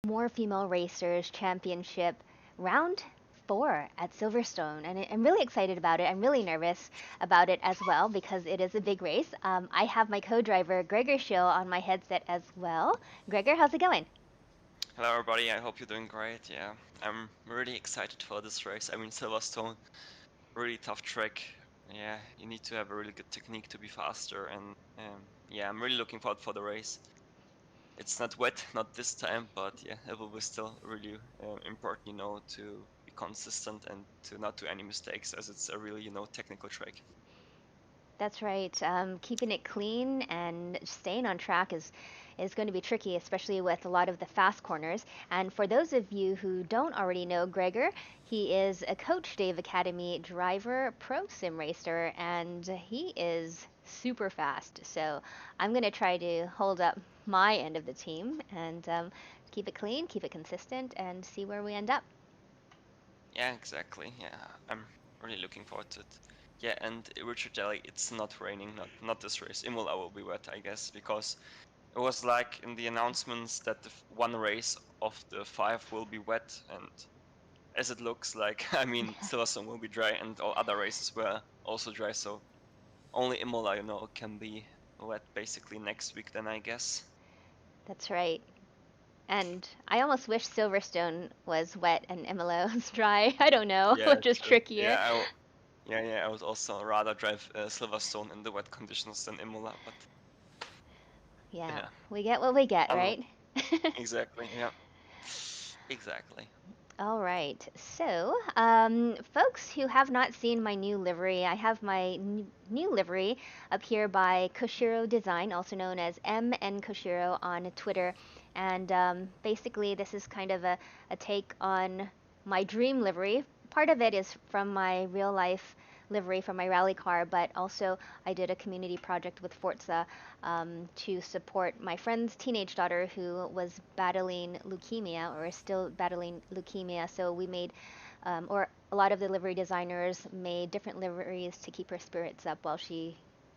More Female Racers Championship round 4 at Silverstone, and I'm really excited about it. I'm really nervous about it as well because it is a big race. I have my co-driver Gregor Schill on my headset as well. Gregor, how's it going? Hello everybody, I hope you're doing great. Yeah, I'm really excited for this race. I mean, Silverstone, really tough track. Yeah, you need to have a really good technique to be faster, and yeah, I'm really looking forward for the race. It's not wet, not this time, but yeah, it will be still really important, to be consistent and to not do any mistakes, as it's a really, technical track. That's right. Keeping it clean and staying on track is going to be tricky, especially with a lot of the fast corners. And for those of you who don't already know Gregor, he is a Coach Dave Academy driver, pro sim racer, and he is super fast. So I'm going to try to hold up my end of the team and keep it clean, keep it consistent, and see where we end up. Yeah, exactly. Yeah, I'm really looking forward to it. Yeah, and Richard Daly, it's not raining, not this race. Imola will be wet, I guess, because it was like in the announcements that the one race of the 5 will be wet, and as it looks like, I mean, Silverstone will be dry, and all other races were also dry, so only Imola, can be wet basically next week then, I guess. That's right. And I almost wish Silverstone was wet and Imola was dry. I don't know, Yeah, which is true. trickier. Yeah, I would also rather drive Silverstone in the wet conditions than Imola, but Yeah, yeah, we get what we get, I right? exactly, yeah, exactly. All right. So, folks who have not seen my new livery, I have my new livery up here by Koshiro Design, also known as MN Koshiro on Twitter. And basically, this is kind of a take on my dream livery. Part of it is from my real life livery from my rally car, but also I did a community project with Forza to support my friend's teenage daughter who was battling leukemia or is still battling leukemia. So we made, or a lot of the livery designers made different liveries to keep her spirits up while she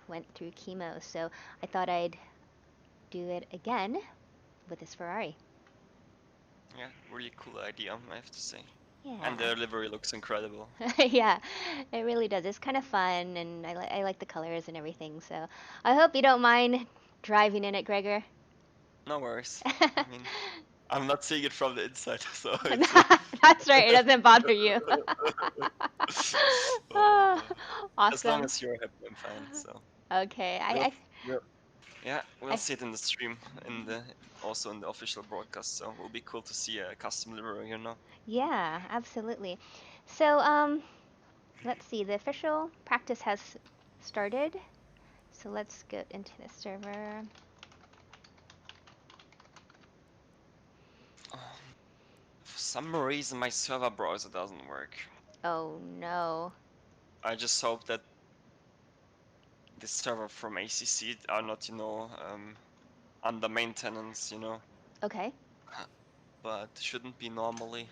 went through chemo. So I thought I'd do it again with this Ferrari. Yeah, really cool idea, I have to say. And Yeah. the livery looks incredible. Yeah, it really does. It's kind of fun, and I like the colors and everything. So I hope you don't mind driving in it, Gregor. No worries. I mean, I'm not seeing it from the inside, so it's That's right. It doesn't bother you. uh, as long Awesome. as you're happy, I'm fine. So Okay. we'll, we'll yeah, we'll I see it in the stream, also in the official broadcast. So it will be cool to see a custom livery. yeah, absolutely. So let's see. The official practice has started. So let's get into the server. For some reason, my server browser doesn't work. Oh no. I just hope that the server from ACC are not, under maintenance. Okay. But shouldn't be normally.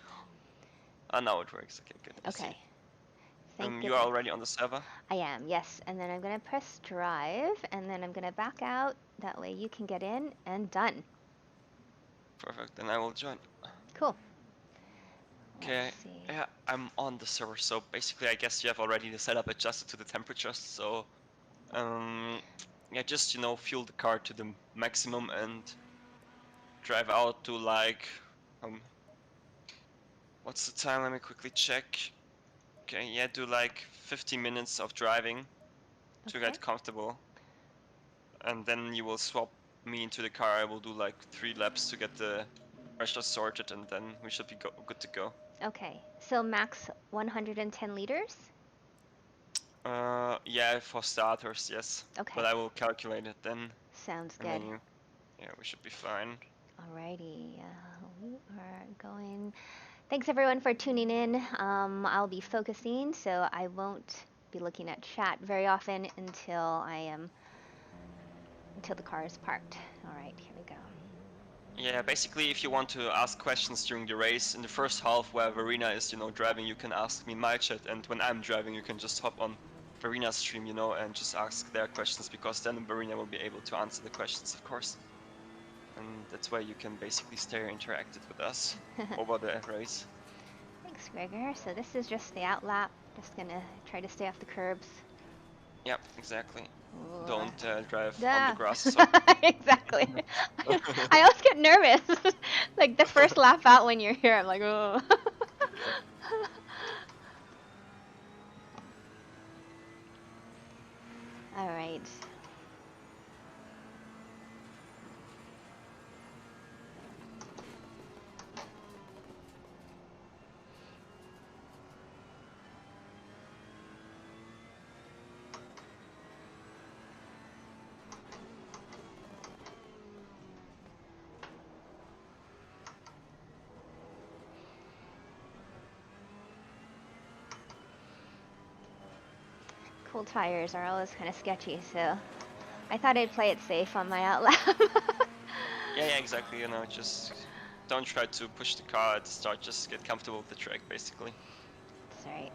Ah, now it works. Okay, good. I see. Okay. Thank You are goodness. already on the server. I am, yes. And then I'm going to press drive, and then I'm going to back out. That way you can get in, and done. Perfect. Then I will join. Cool. Let's Okay. see. Yeah, I'm on the server. So basically, I guess you have already the setup adjusted to the temperatures. So, um, yeah, just fuel the car to the maximum and drive out to like, um, what's the time? Let me quickly check. Okay, yeah, do like 15 minutes of driving to Okay. get comfortable, and then you will swap me into the car. I will do like 3 laps to get the pressure sorted, and then we should be good to go. Okay. So max 110 liters? Yeah, for starters, yes. But Okay. I will calculate it then, Sounds and then good. yeah, we should be fine. Alrighty. We are going. Thanks everyone for tuning in. I'll be focusing, so I won't be looking at chat very often until the car is parked. All right, here we go. Yeah, basically, if you want to ask questions during the race, in the first half where Verena is, driving, you can ask me in my chat, and when I'm driving, you can just hop on Verena's stream, and just ask their questions, because then Verena will be able to answer the questions, of course. and that's why you can basically stay interactive with us over the race. Thanks, Gregor. So this is just the out lap. Just gonna try to stay off the curbs. Yep, exactly. Ooh. Don't drive on the Ah. grass. So. Exactly. I always get nervous. Like the first lap out when you're here, I'm like, oh. All right. Cool tires are always kind of sketchy, so I thought I'd play it safe on my out lap. Yeah, exactly. You know, just don't try to push the car at the start. Just get comfortable with the track, basically. That's right.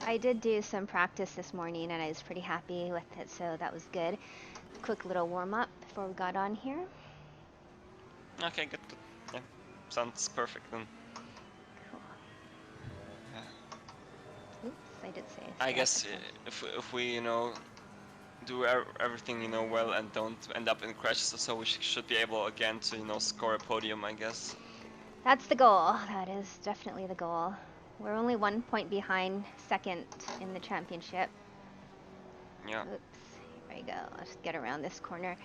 I did do some practice this morning, and I was pretty happy with it, so that was good. Quick little warm up before we got on here. Okay, good. Yeah, sounds perfect then. Cool. Yeah. Oops, I did say. I guess if we do everything well and don't end up in crashes or so, we should be able again to score a podium, I guess. That's the goal. That is definitely the goal. We're only 1 point behind second in the championship. Yeah. Oops, here we go. I'll just get around this corner.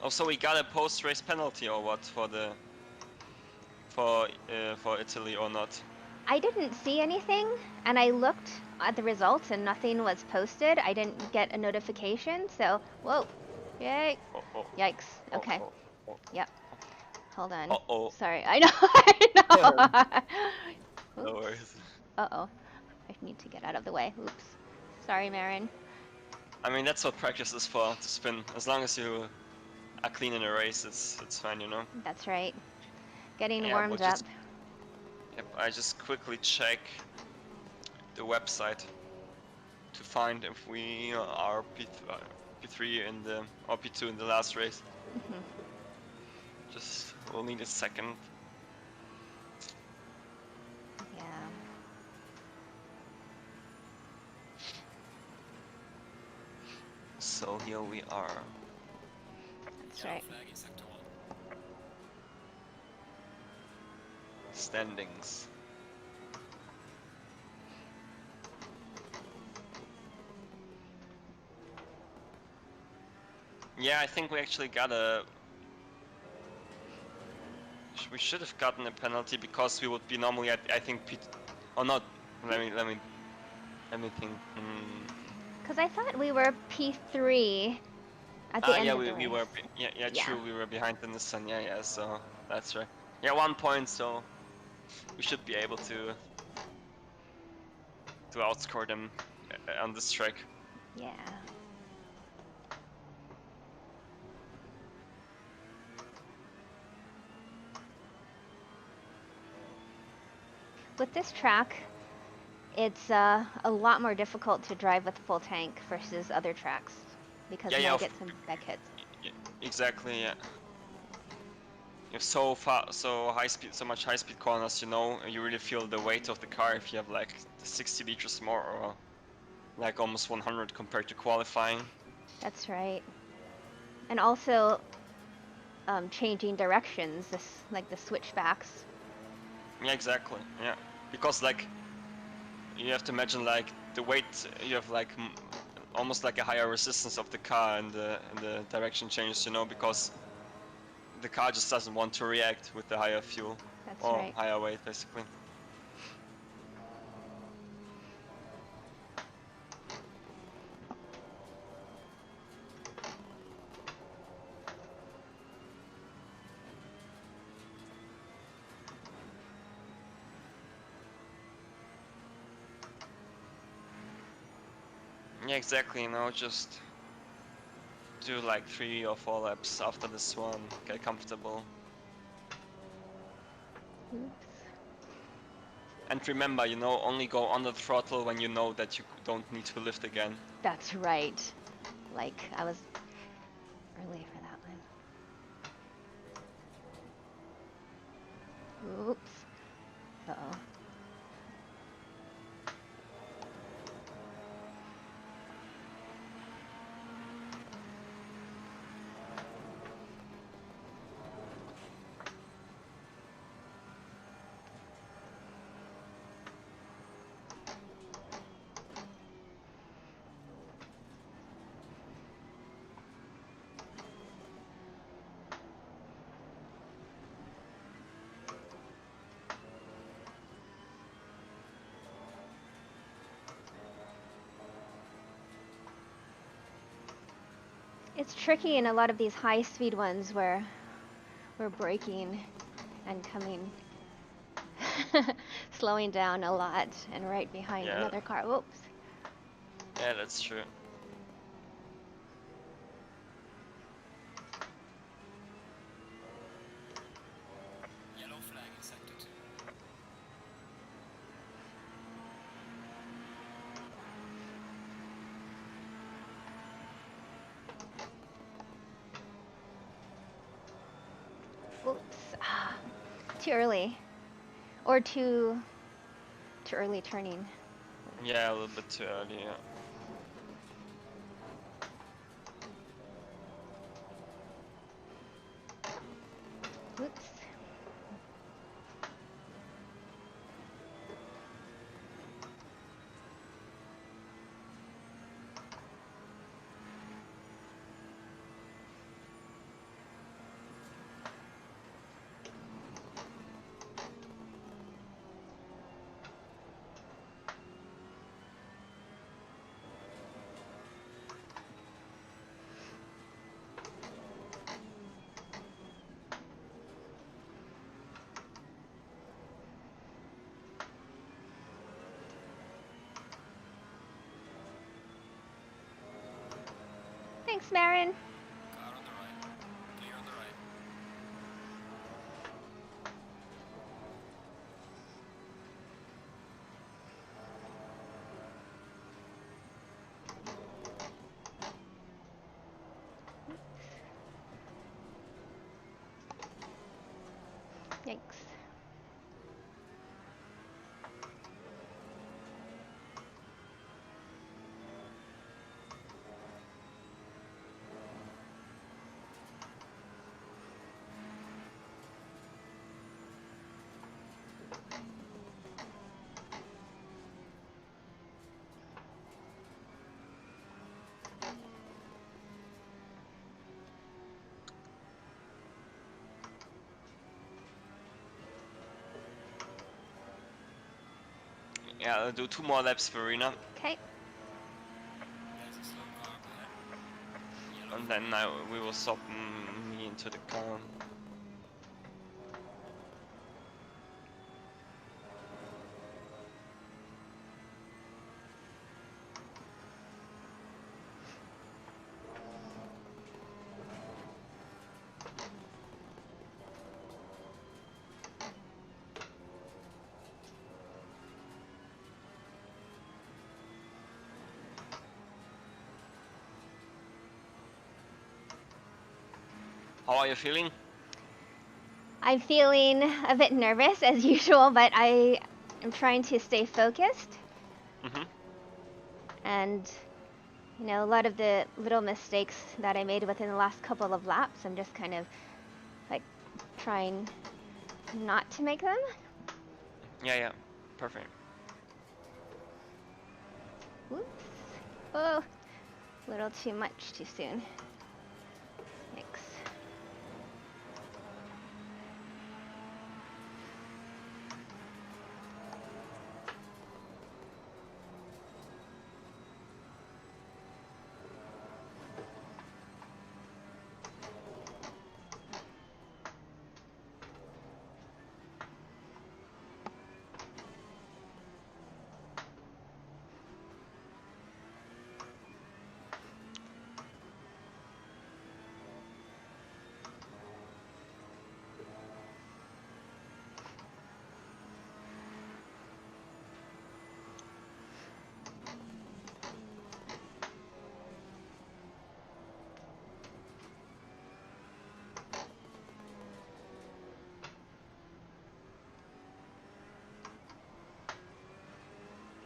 Also, we got a post-race penalty or what for Italy or not? I didn't see anything, and I looked at the results and nothing was posted. I didn't get a notification, so whoa, yay, yikes. Okay, yep. Hold on. Sorry, I know, I know. No worries. Uh-oh, I need to get out of the way. Oops. Sorry, Marin. I mean, that's what practice is for, to spin. As long as you are clean in a race, it's fine, That's right. Getting Yeah, warmed up. Yep, I just quickly check the website to find if we are P3 or P2 in the last race. Just we'll need a second. Yeah. So here we are. That's right. Standings. Yeah, I think we actually got we should have gotten a penalty because we would be normally at, I think, or not. Let me think. Because I thought we were P3 at the end of the race. We were. Yeah, true. We were behind in the sun. Yeah. So that's right. Yeah, 1 point. So we should be able to outscore them on this track. Yeah. With this track, it's a lot more difficult to drive with full tank versus other tracks because you might get some back hits. Yeah, exactly. Yeah. You have so much high speed corners. You really feel the weight of the car if you have like 60 liters more or like almost 100 compared to qualifying. That's right. And also changing directions, like the switchbacks. Yeah, exactly. Yeah, because like you have to imagine like the weight, you have like almost like a higher resistance of the car and the direction changes, because the car just doesn't want to react with the higher fuel. That's or right. higher weight, basically. Yeah, exactly, just do like 3 or 4 laps after this one, get comfortable. Oops. And remember, you know, only go on the throttle when you know that you don't need to lift again. That's right. Like, I was early for that one. Oops. Uh-oh. It's tricky in a lot of these high-speed ones where we're braking and coming, slowing down a lot and right behind Yeah. another car. Whoops. Yeah, that's true. Yellow flag in sector 2. Oops. Ah, too early. Or too early turning. Yeah, a little bit too early, yeah. Oops. Thanks, Marin. Car on the right. Clear on the right. Yikes. Yeah, I'll do 2 more laps, Verena, Okay. There's a slow car up ahead. Yellow and flag. then we will swap me into the car. How are you feeling? I'm feeling a bit nervous as usual, but I am trying to stay focused. Mm-hmm. And, you know, a lot of the little mistakes that I made within the last couple of laps, I'm just kind of like trying not to make them. Yeah, yeah. Perfect. Whoops. Oh, a little too much too soon. Yikes.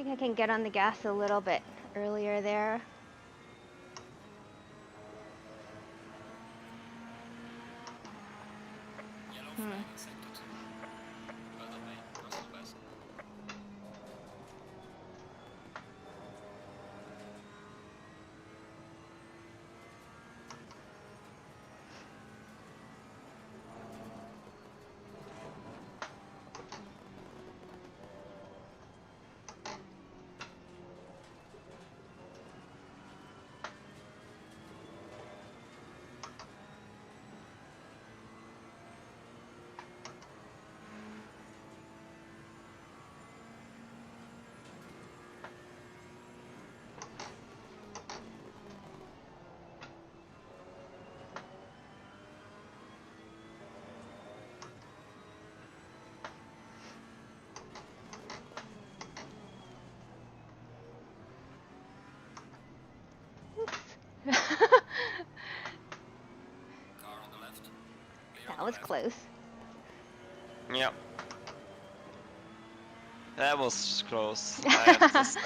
think I can get on the gas a little bit earlier there. Yellow flag in sector 2. Verena Mei, personal best. Car on the left. Clear on That the was left. close. Yeah. That was close, I have to say.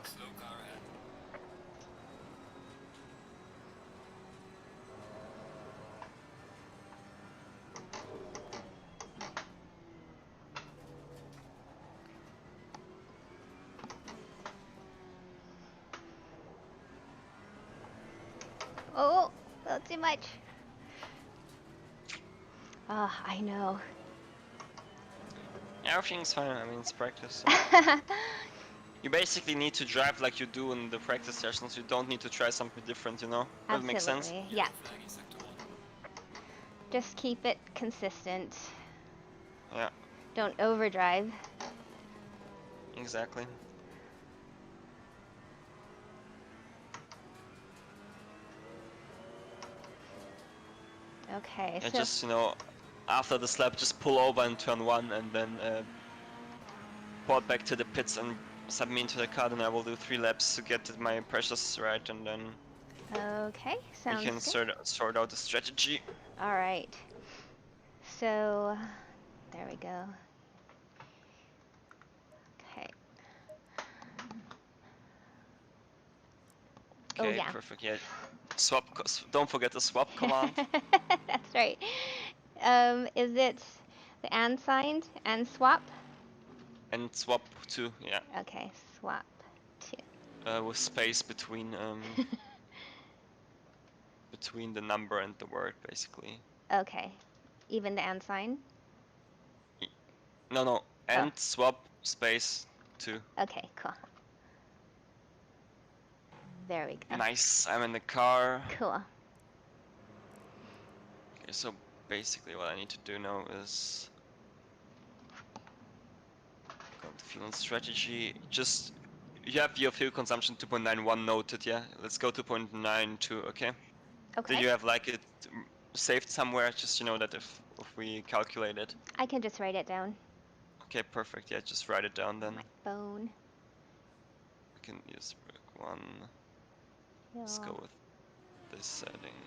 Slow car ahead. Oh, a little too much. Oh, I know. Everything's fine, I mean, it's practice. So. You basically need to drive like you do in the practice sessions. You don't need to try something different, you know? That makes sense? Absolutely, Yellow yeah. flag in sector 1. Just keep it consistent. Yeah, Don't overdrive. exactly. Okay, Yeah, so just, you know, after the slap, just pull over in turn 1 and then port back to the pits and sub me into the car, and I will do 3 laps to get my pressures right, and then okay, we sounds can good. sort out the strategy. All right. So there we go. Okay. Oh Okay, yeah. perfect. Yeah, don't forget the swap command. That's right. Is it the and signed and swap? And swap to, yeah, Okay, swap to. with space between between the number and the word, basically. Okay, even the and sign. No, Oh, and swap space to. okay, cool. There we go. Nice, I'm in the car. Cool. Okay, so basically what I need to do now is go to fuel and strategy. Just, you have your fuel consumption 2.91 noted, yeah? Let's go 2.92, okay? Okay. Did you have like it saved somewhere, just you know that if we calculate it? I can just write it down. Okay, perfect, yeah, just write it down then. My phone. I can use one. Let's go with this setting.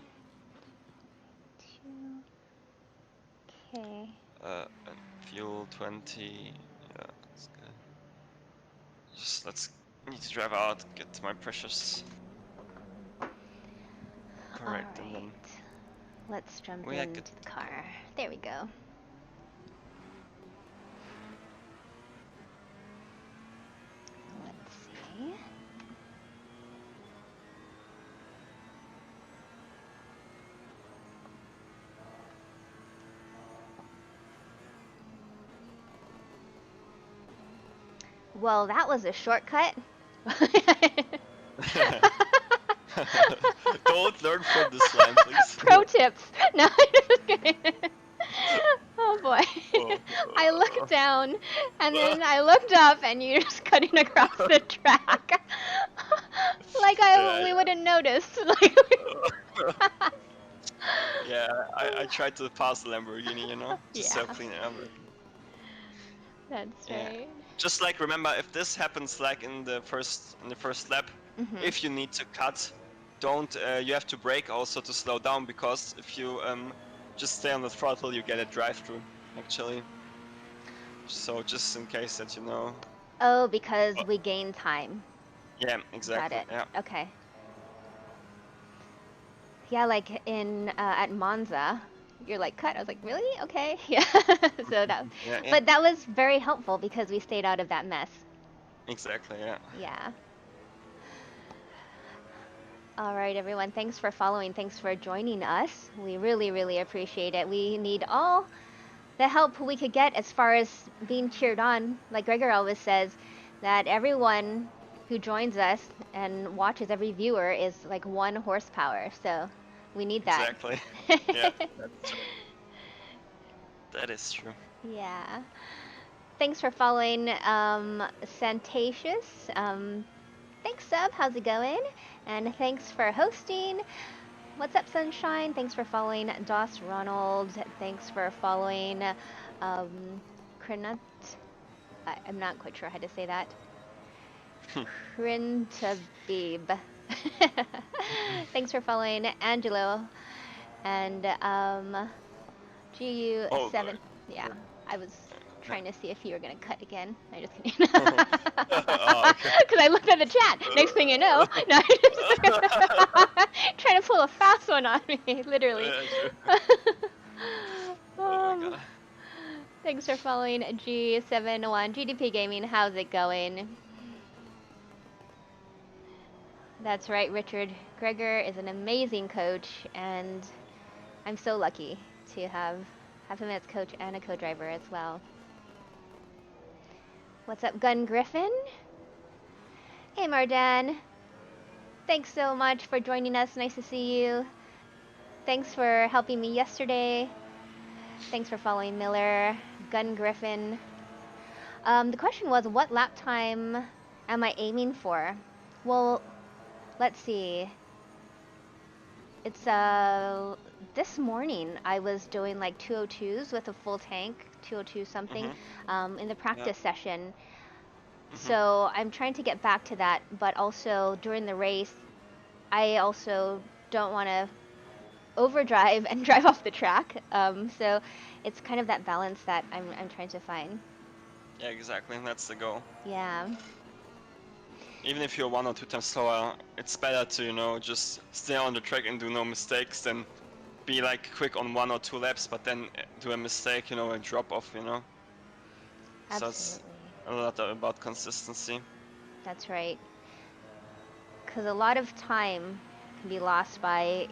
Okay. And fuel 20, yeah, that's good. Just need to drive out, get my pressures correct, All and right. then Let's jump we into get. the car. There we go. Let's see. Well, that was a shortcut. Don't learn from this line, please. Pro tips. No, I'm just kidding. Oh boy. I looked down and then I looked up and you're just cutting across the track. Like we would have noticed. Yeah, I tried to pass the Lamborghini, you know, just Yeah. so clean it up. That's Yeah. right. Just like remember, if this happens like in the first lap, Mhm. if you need to cut, don't you have to brake also to slow down, because if you just stay on the throttle, you get a drive through actually. So just in case that you know. Oh, because Oh, we gain time. yeah, Got exactly. it. Yeah. Okay. Yeah, like in at Monza, you're like cut. I was like, really? Okay. Yeah. So that, Yeah, yeah, but that was very helpful because we stayed out of that mess. exactly. Yeah. Yeah. All right, everyone. Thanks for following. Thanks for joining us. We really, really appreciate it. We need all the help we could get as far as being cheered on. Like Gregor always says, that everyone who joins us and watches every viewer is like 1 horsepower. So we need that. Exactly. Yeah, that's true. That is true. Yeah. Thanks for following Santatious. Thanks, Sub. How's it going? And thanks for hosting. What's up, Sunshine? Thanks for following Doss Ronald. Thanks for following Krinut. I'm not quite sure how to say that. Krintabib. Thanks for following Angelo and Oh boy. GU7. Yeah, I was trying to see if you were gonna cut again. I just kidding. Because Oh, okay. I looked at the chat. Next thing you know, no, trying to pull a fast one on me, literally. Yeah, sure. Oh my god. Thanks for following G71 GDP Gaming. How's it going? That's right, Richard. Gregor is an amazing coach, and I'm so lucky to have him as coach and a co-driver as well. What's up, Gun Griffin? Hey, Mardan. Thanks so much for joining us. Nice to see you. Thanks for helping me yesterday. Thanks for following Miller, Gun Griffin. The question was, what lap time am I aiming for? Well, let's see. It's this morning I was doing like 202s with a full tank, 202 something, Mhm. in the Yeah. practice session. Mhm. So I'm trying to get back to that, but also during the race, I also don't want to overdrive and drive off the track. So it's kind of that balance that I'm trying to find. Yeah, exactly. That's the goal. Yeah. Even if you're 1 or 2 times slower, it's better to, just stay on the track and do no mistakes than be like quick on 1 or 2 laps, but then do a mistake, a drop off. So it's Absolutely. a lot about consistency. That's right. Because a lot of time can be lost by,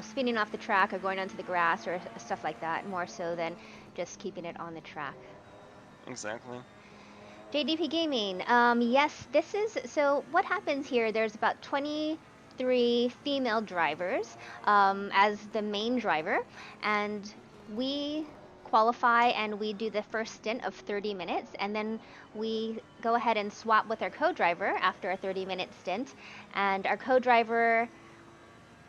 spinning off the track or going onto the grass or stuff like that, more so than just keeping it on the track. Exactly. JDP Gaming. Yes, this is so. What happens here? There's about 23 female drivers as the main driver, and we qualify and we do the first stint of 30 minutes, and then we go ahead and swap with our co-driver after a 30-minute stint, and our co-driver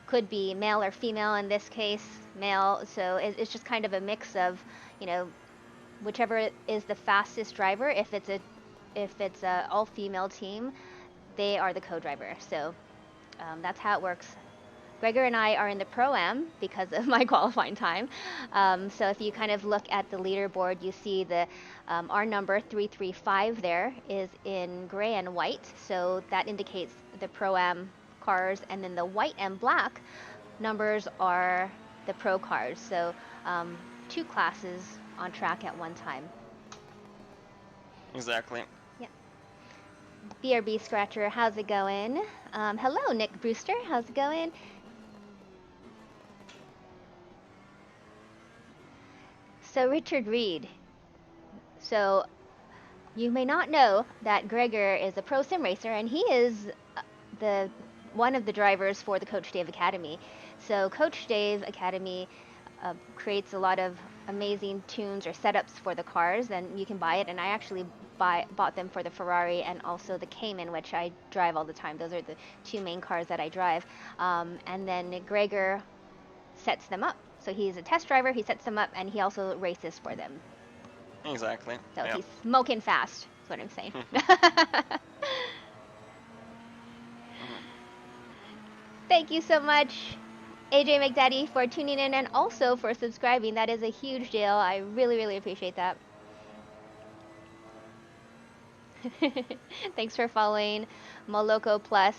could be male or female. In this case, male. So it's just kind of a mix of, you know, whichever is the fastest driver. If it's a all-female team, they are the co-driver. So that's how it works. Gregor and I are in the Pro-Am because of my qualifying time. So if you kind of look at the leaderboard, you see our number 335 there is in gray and white. So that indicates the Pro-Am cars, and then the white and black numbers are the Pro cars. So 2 classes on track at one time. Exactly. Yeah. BRB Scratcher, how's it going? Hello, Nick Brewster, how's it going? So Richard Reed. So you may not know that Gregor is a pro sim racer, and he is the one of the drivers for the Coach Dave Academy. So Coach Dave Academy creates a lot of amazing tunes or setups for the cars, and you can buy it. And I actually bought them for the Ferrari and also the Cayman, which I drive all the time. Those are the 2 main cars that I drive. And then Gregor sets them up. So he's a test driver, he sets them up, and he also races for them. Exactly. So Yeah. he's smoking fast, is what I'm saying. Thank you so much, AJ McDaddy, for tuning in and also for subscribing. That is a huge deal. I really, really appreciate that. Thanks for following Moloko Plus.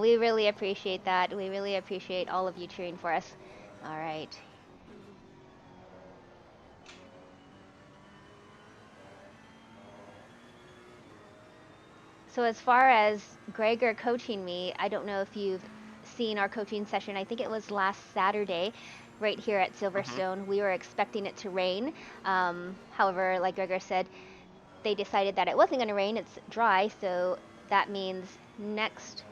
We really appreciate that. We really appreciate all of you cheering for us. All right. So as far as Gregor coaching me, I don't know if you've seen our coaching session. I think it was last Saturday, right here at Mm-hmm. Silverstone. We were expecting it to rain. However, like Gregor said, they decided that it wasn't going to rain. It's dry, so that means next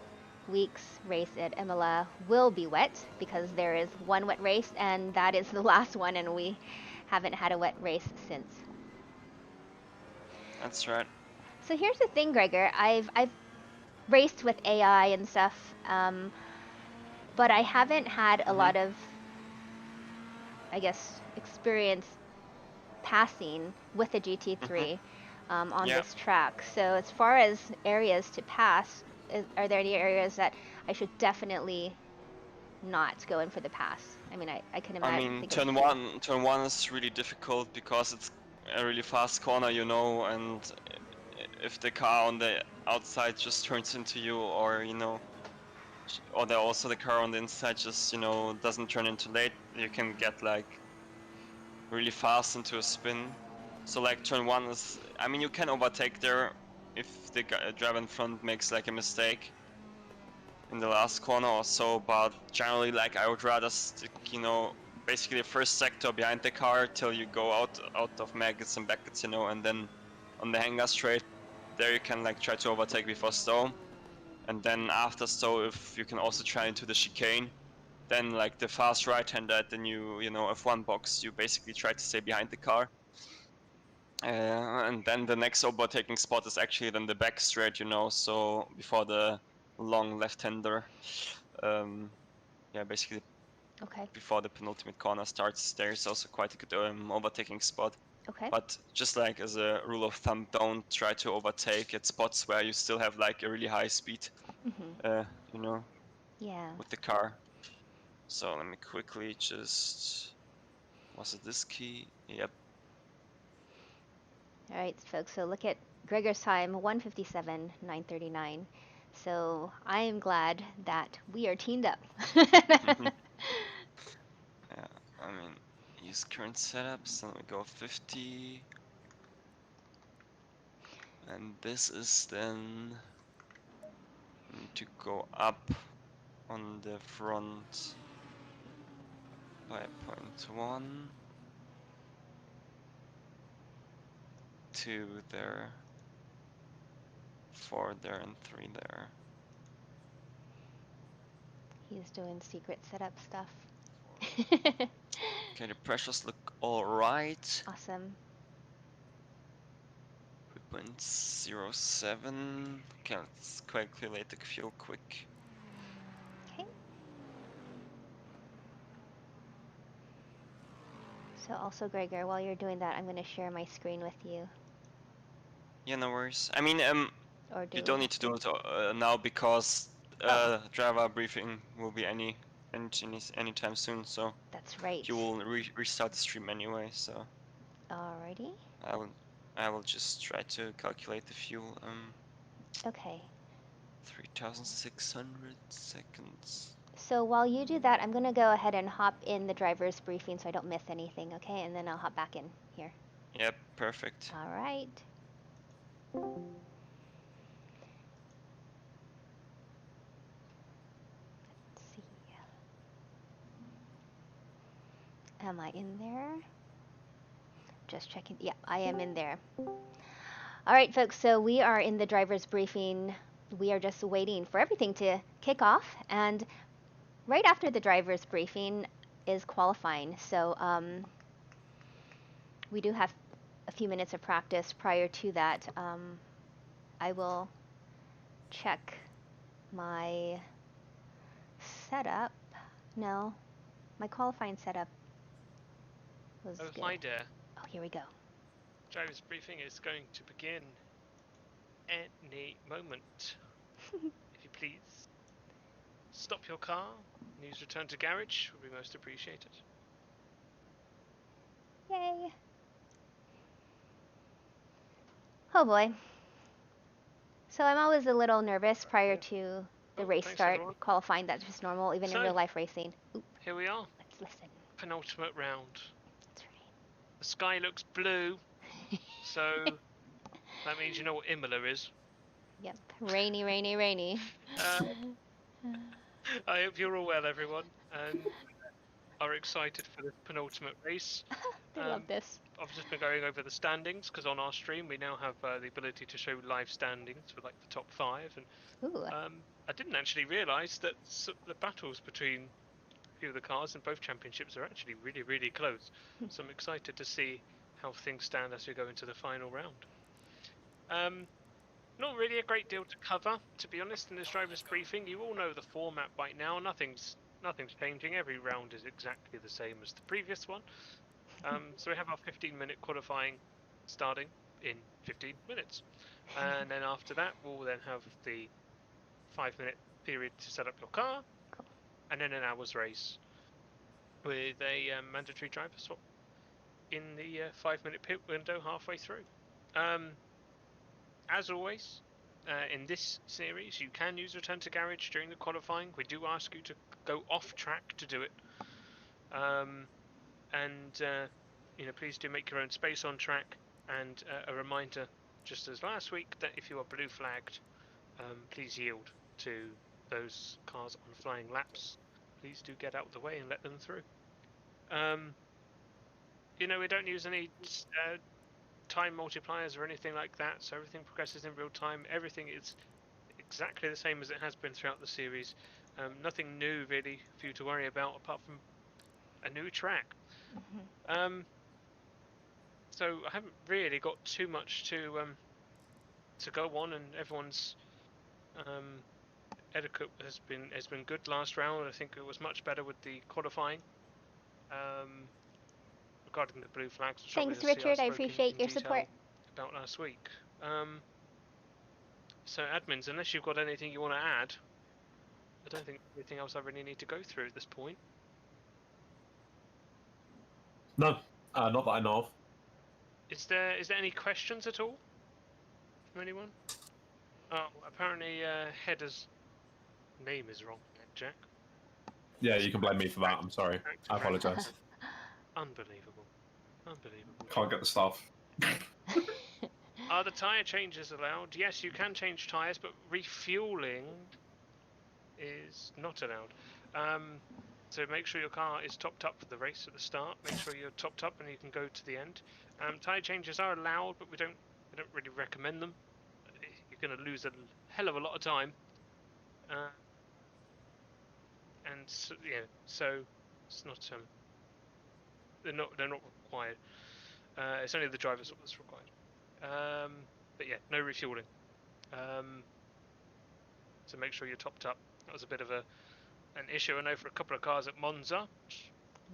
week's race at Imola will be wet because there is one wet race, and that is the last one, and we haven't had a wet race since. That's right. So here's the thing, Gregor. I've raced with AI and stuff, but I haven't had a Mm-hmm. lot of, I guess, experience passing with a Mm-hmm. GT3 on Yeah. this track. So as far as areas to pass, are there any areas that I should definitely not go in for the pass? I mean, I can I imagine, mean, think of a few. turn one is really difficult because it's a really fast corner, you know, and if the car on the outside just turns into you, or you know, or also the car on the inside just, you know, doesn't turn into late, you can get like really fast into a spin. So like turn one is, I mean, you can overtake there if the driver in front makes like a mistake in the last corner or so, but generally, like, I would rather stick, you know, basically the first sector behind the car till you go out of Maggots and Beckets, you know, and then on the hangar straight, there you can like try to overtake before Stowe, and then after Stowe, if you can also try into the chicane, then like the fast right-hander at the new, you know, F1 box, you basically try to stay behind the car. And then the next overtaking spot is actually then the back straight, you know, so before the long left-hander. Um, yeah, basically Okay. before the penultimate corner starts, there's also quite a good overtaking spot. Okay. But just like as a rule of thumb, don't try to overtake at spots where you still have like a really high speed, Mhm. you know, Yeah. with the car. So let me quickly just, was it this key? Yep. All right, folks. So look at Gregor's time, 1:57:939. So I am glad that we are teamed up. Yeah, I mean, use current setups, and we go 50. And this is then to go up on the front by 0.1, 2 there, 4 there, and 3 there. He's doing secret setup stuff. Okay, the pressures look alright. Awesome. 3.07. Okay, let's calculate the fuel quick. Okay. So also, Gregor, while you're doing that, I'm going to share my screen with you. Yeah, no worries. I mean, Or do you we don't need have to to? do it now because Oh, driver briefing will be anytime soon, so that's right. you will restart the stream anyway, so Alrighty. I will I will just try to calculate the fuel. Okay. 3,600 seconds. So while you do that, I'm going to go ahead and hop in the driver's briefing so I don't miss anything, okay? And then I'll hop back in here. Yep, perfect. All right. Let's see. Am I in there? Just checking. Yeah, I am in there. All right, folks. So we are in the driver's briefing. We are just waiting for everything to kick off. And right after the driver's briefing is qualifying. So we do have a few minutes of practice prior to that. I will check my setup. No, my qualifying setup was Oh, good. hi there. Oh, here we go. Driver's briefing is going to begin any moment. If you please, stop your car. News return to garage would be most appreciated. Yay. Oh boy. So I'm always a little nervous prior Yeah. to the Oh, race thanks, start. everyone. Qualifying, that's just normal, even in So- real life racing. Oop, Here we are, let's listen. penultimate round. That's The sky looks blue, so that means you know what Imola is. Yep. Rainy, rainy, rainy. Uh, I hope you're all well, everyone, and are excited for this penultimate race. They love this. I've just been going over the standings because on our stream we now have the ability to show live standings for like the top 5, and Ooh. I didn't actually realise that the battles between a few of the cars in both championships are actually really, really close. So I'm excited to see how things stand as we go into the final round. Not really a great deal to cover, to be honest, in this driver's briefing. You all know the format by now. Nothing's changing. Every round is exactly the same as the previous one. So we have our 15-minute qualifying starting in 15 minutes. And then after that, we'll then have the 5-minute period to set up your car, Cool. and then an hour's race with a mandatory driver swap in the 5-minute pit window halfway through. As always, in this series, you can use Return to Garage during the qualifying. We do ask you to go off track to do it. Please do make your own space on track. And a reminder, just as last week, that if you are blue flagged, please yield to those cars on flying laps. Please do get out of the way and let them through. We don't use any time multipliers or anything like that, so everything progresses in real time. Everything is exactly the same as it has been throughout the series. Nothing new really for you to worry about apart from a new track. So I haven't really got too much to go on, and everyone's etiquette has been good last round. I think it was much better with the qualifying. Regarding the blue flags, which Thanks, obviously Richard. I spoke appreciate in your detail support. about last week. So admins, unless you've got anything you want to add, I don't think there's anything else I really need to go through at this point. No, not that I know of. Is there any questions at all from anyone? Oh, apparently Header's name is wrong, Jack. Yeah, you can blame me for that. I'm sorry. I apologise. Unbelievable. Can't get the stuff. Are the tyre changes allowed? Yes, you can change tyres, but refueling is not allowed. So make sure your car is topped up for the race at the start. Make sure you're topped up and you can go to the end. Tyre changes are allowed, but we don't really recommend them. You're going to lose a hell of a lot of time. So it's not they're not required. It's only the driver's swap that's required. But yeah, no refueling. So make sure you're topped up. That was a bit of an issue, I know, for a couple of cars at Monza.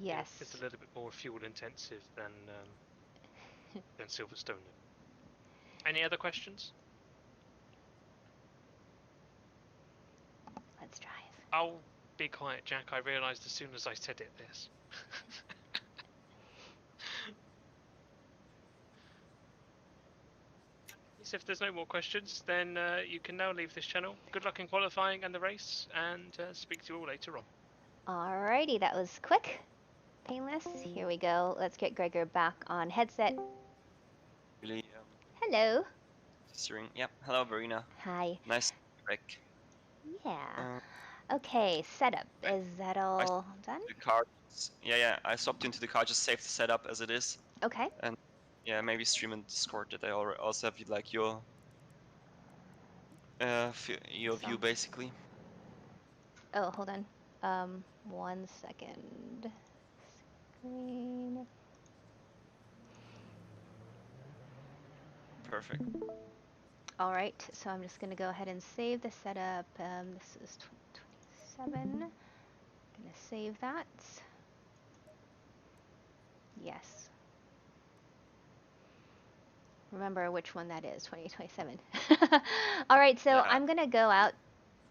Yes. It's a little bit more fuel intensive than Silverstone. Any other questions? Let's drive. I'll be quiet, Jack. I realised as soon as I said it this. So if there's no more questions, then you can now leave this channel. Good luck in qualifying and the race, and speak to you all later on. Alrighty, that was quick, painless. Here we go. Let's get Gregor back on headset. Really, Hello. steering. Yep. Hello, Verena. Hi. Nice to be back. Yeah. Okay, setup. Is that all done? The car. Yeah. I swapped into the car. Just save the setup as it is. Okay. And yeah, maybe stream in Discord that I also have like your view basically. Oh, hold on. 1 second. Screen. Perfect. All right, so I'm just gonna go ahead and save the setup. This is 2027. Gonna save that. Yes. Remember which one that is, 2027. All right, so Yeah. I'm gonna go out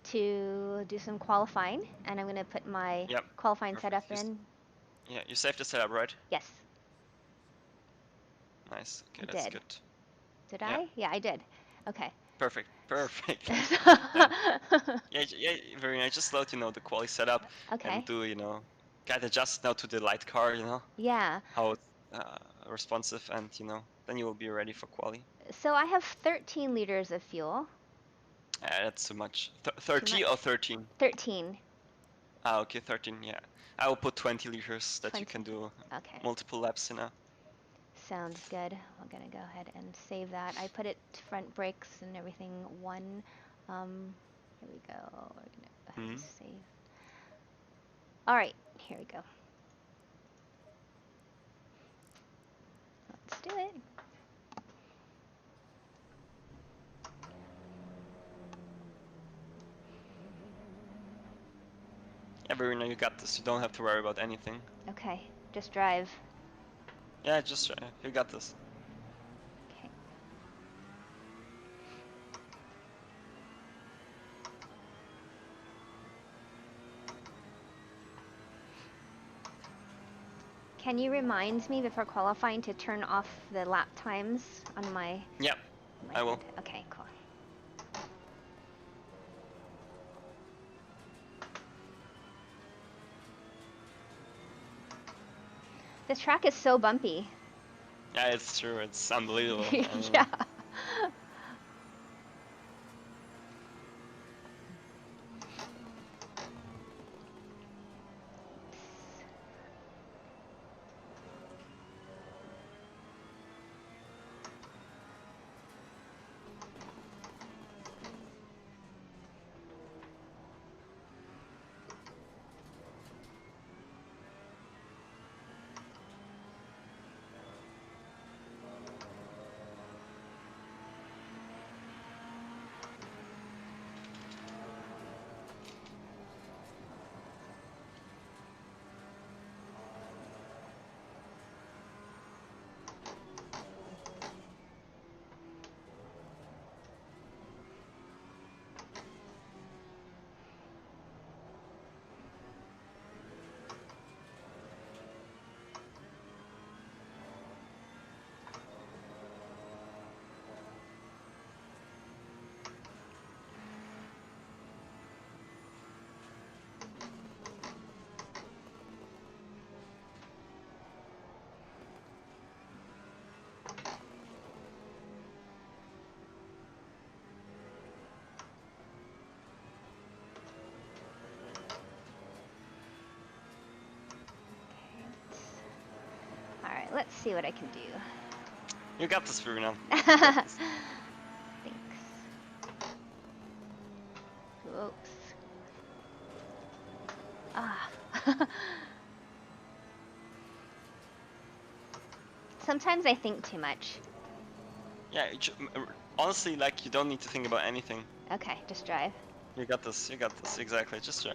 to do some qualifying, and I'm gonna put my qualifying Perfect. setup in. Yeah, you saved the setup, right? Yes. Nice. Okay, I that's did. good. Did Yeah. I? Yeah, I did. Okay. Perfect. Perfect. Yeah, Verena, just let you know the quali setup and Okay. do, get adjusted now to the light car, Yeah. how it's responsive, and, then you will be ready for quali. So I have 13 liters of fuel. That's too much. Too 30 much? or 13? 13. Ah, okay, 13, yeah. I will put 20 liters that 20. you can do Okay. multiple laps, Sounds good. I'm gonna go ahead and save that. I put it front brakes and everything one. Here we go. We're gonna go ahead and save. All right, here we go. Let's do it. Yeah, Verena, you got this. You don't have to worry about anything. Okay, just drive. Yeah, just you got this. Okay. Can you remind me before qualifying to turn off the lap times on my? Yeah, I will. Okay, cool. This track is so bumpy. Yeah, it's true. It's unbelievable. Yeah. All right, let's see what I can do. You got this, Verena. Thanks. Whoops. Ah. Sometimes I think too much. Yeah, honestly, like, you don't need to think about anything. Okay, just drive. You got this. You got this. Exactly. Just try.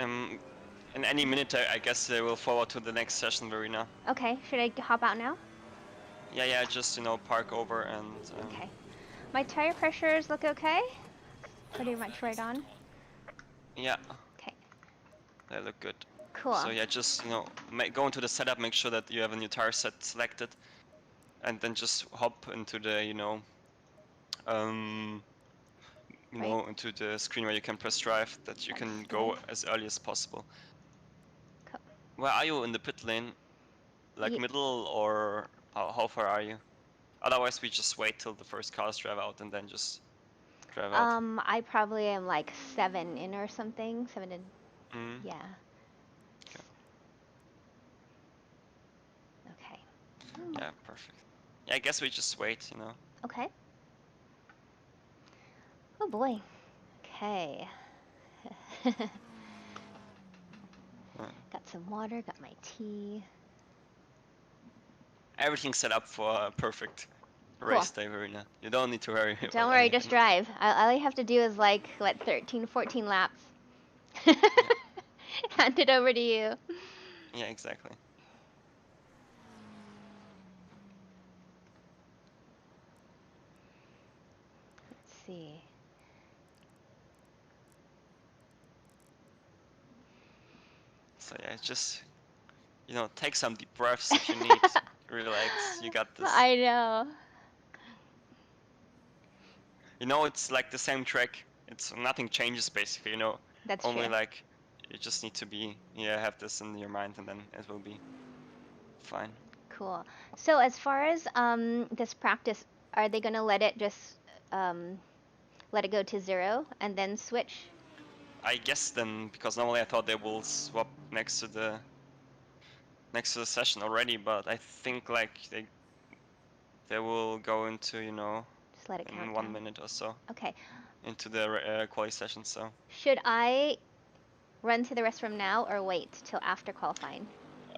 in any minute, I guess they will forward to the next session, Verena. Okay, should I hop out now? Yeah, just, you know, park over and... Okay. My tire pressures look okay? Pretty much right on. Yeah. Okay. They look good. Cool. So yeah, just, you know, go into the setup, make sure that you have a new tire set selected, and then just hop into the, into the screen where you can press drive, that you can go as early as possible. Cool. Where are you in the pit lane? Like middle, or how far are you? Otherwise, we just wait till the first cars drive out and then just drive out. I probably am like 7 in or something. 7 in. Yeah. Okay. Yeah, perfect. Yeah, I guess we just wait, you know. Okay. Oh boy. Okay. Got some water, got my tea. Everything's set up for a perfect race day, Verena. You don't need to worry. Don't worry, anything. just drive. All I have to do is like, what, 13, 14 laps. Hand it over to you. Yeah, exactly. Let's see. So yeah, just, take some deep breaths if you need. Relax, you got this. I know. It's like the same track. It's nothing changes basically, That's Only true. like you just need to have this in your mind, and then it will be fine. Cool. So as far as this practice, are they gonna let it just let it go to 0 and then switch? I guess then, because normally I thought they will swap next to the session already, but I think like they will go into Just let it count in 1 down. minute or so. Okay. Into the quali session. So should I run to the restroom now or wait till after qualifying?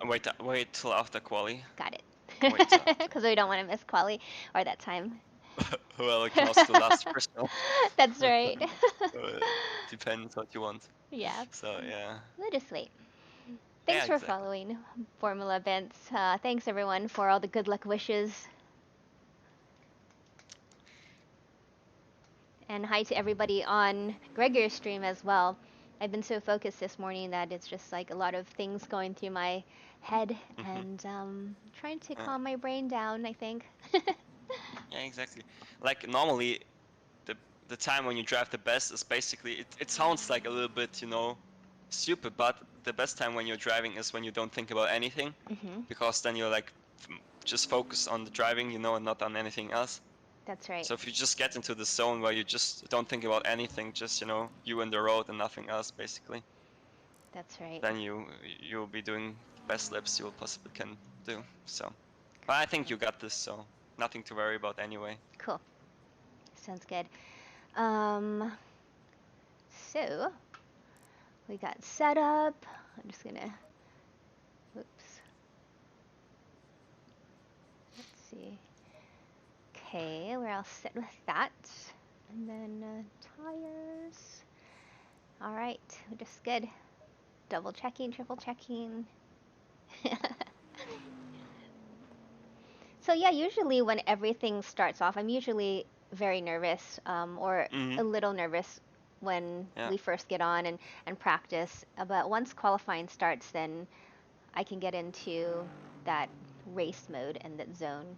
Wait till after quali. Got it. Wait till after. Because we don't want to miss quali or that time. Well, it can also last personal. That's right. Depends what you want. Yeah. So yeah. We'll just wait. Thanks for following Formula events. Thanks everyone for all the good luck wishes. And hi to everybody on Gregor's stream as well. I've been so focused this morning that it's just like a lot of things going through my head and trying to calm my brain down, I think. Yeah, exactly. Like normally, the time when you drive the best is basically, it sounds like a little bit, stupid, but the best time when you're driving is when you don't think about anything, because then you're like just focused on the driving, and not on anything else. That's right. So if you just get into the zone where you just don't think about anything, just you and the road and nothing else, basically. That's right. Then you'll be doing the best laps you possibly can do. So, but I think you got this, so nothing to worry about anyway. Cool. Sounds good. So we got set up. I'm just gonna. Oops. Let's see. Okay, we're all set with that. And then tires. All right, we're just good. Double checking, triple checking. So yeah, usually when everything starts off, I'm usually very nervous or a little nervous when we first get on and practice. But once qualifying starts, then I can get into that race mode and that zone.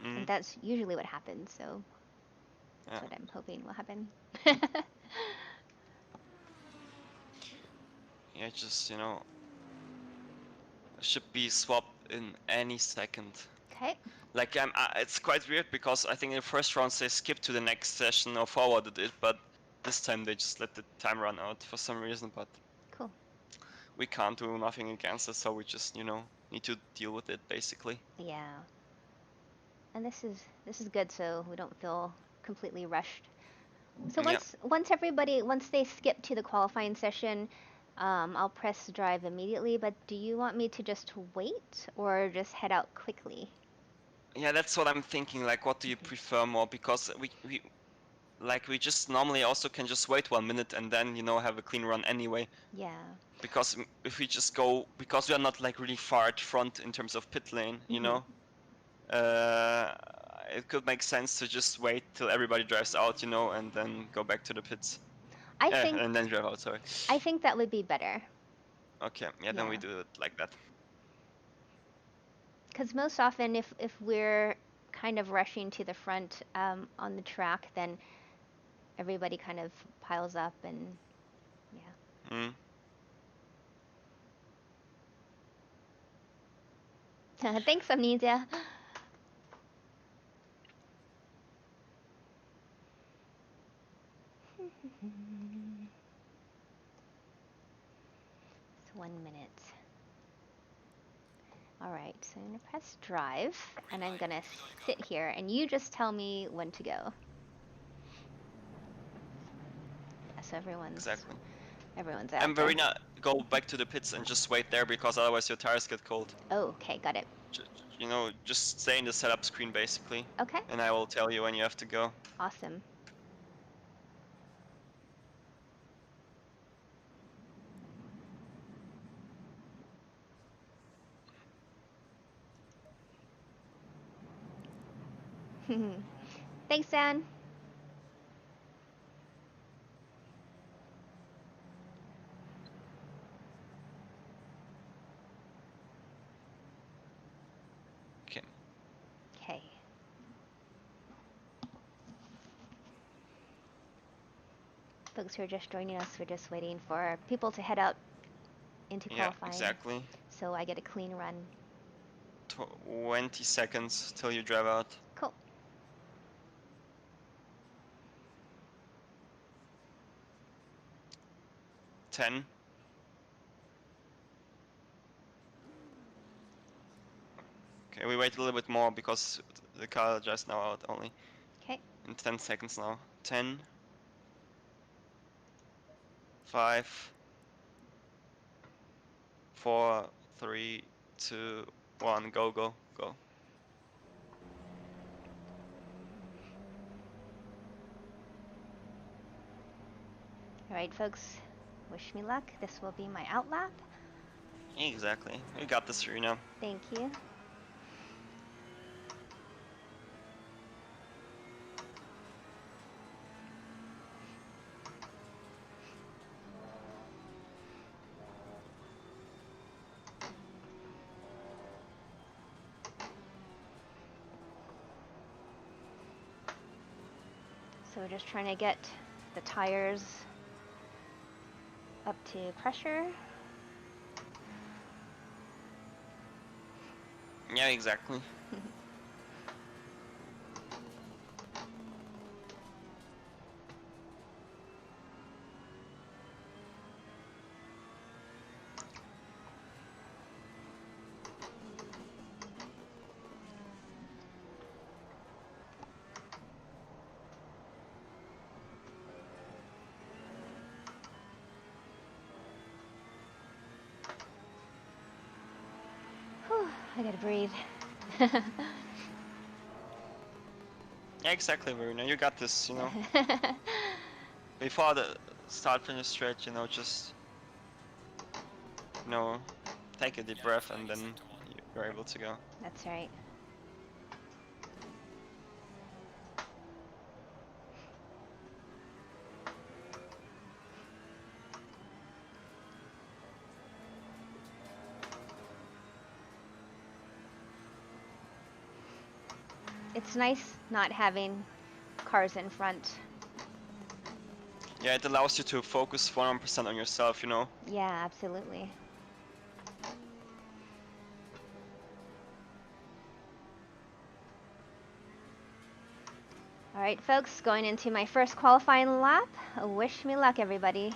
And that's usually what happens, so that's what I'm hoping will happen. Yeah, just, should be swapped in any second. Okay. Like, it's quite weird because I think in the first rounds they skipped to the next session or forwarded it, but this time they just let the time run out for some reason, but cool. We can't do nothing against it, so we just, need to deal with it, basically. Yeah. And this is good, so we don't feel completely rushed. So once they skip to the qualifying session, I'll press drive immediately. But do you want me to just wait or just head out quickly? Yeah, that's what I'm thinking. Like, what do you prefer more? Because like we just normally also can just wait 1 minute and then, you know, have a clean run anyway. Yeah. Because if we just go, because we are not like really far at front in terms of pit lane, you know, it could make sense to just wait till everybody drives out, you know, and then go back to the pits. I think And then drive out, sorry. that would be better. Okay, yeah, then we do it like that. Because most often, if we're kind of rushing to the front on the track, then everybody kind of piles up and Mm. Thanks, Amnesia. It's 1 minute. Alright, so I'm going to press drive, and I'm going to sit here, and you just tell me when to go. Yes, everyone's out. And Verena, go back to the pits and just wait there, because otherwise your tires get cold. Oh, okay, got it. You know, just stay in the setup screen, basically. Okay. And I will tell you when you have to go. Awesome. Thanks, Dan. Okay. Okay. Folks who are just joining us, we're just waiting for people to head out into qualifying. Yeah, exactly. So I get a clean run. 20 seconds till you drive out. Cool. Ten. Okay, we wait a little bit more because the car just now out only. Okay. In 10 seconds now. 10. 5. 4, 3, 2, 1. Go, go, go. Alright, folks. Wish me luck. This will be my out lap. Exactly. We got this through now. Thank you. So we're just trying to get the tires up to pressure. Yeah, exactly. Whew, I gotta breathe. Yeah, exactly, Verena. You got this, you know. Before the start finish stretch, you know, just, you know, take a deep breath and then you're able to go. That's right. It's nice not having cars in front. Yeah, it allows you to focus 100% on yourself, you know. Yeah, absolutely. Alright, folks, going into my first qualifying lap. Wish me luck, everybody.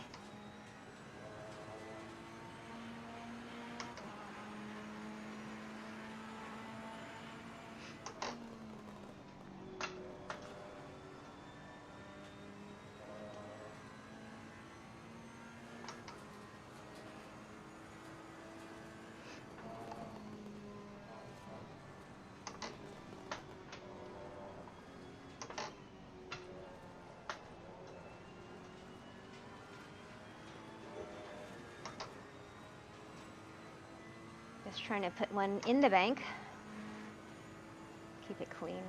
Just trying to put one in the bank. Keep it clean.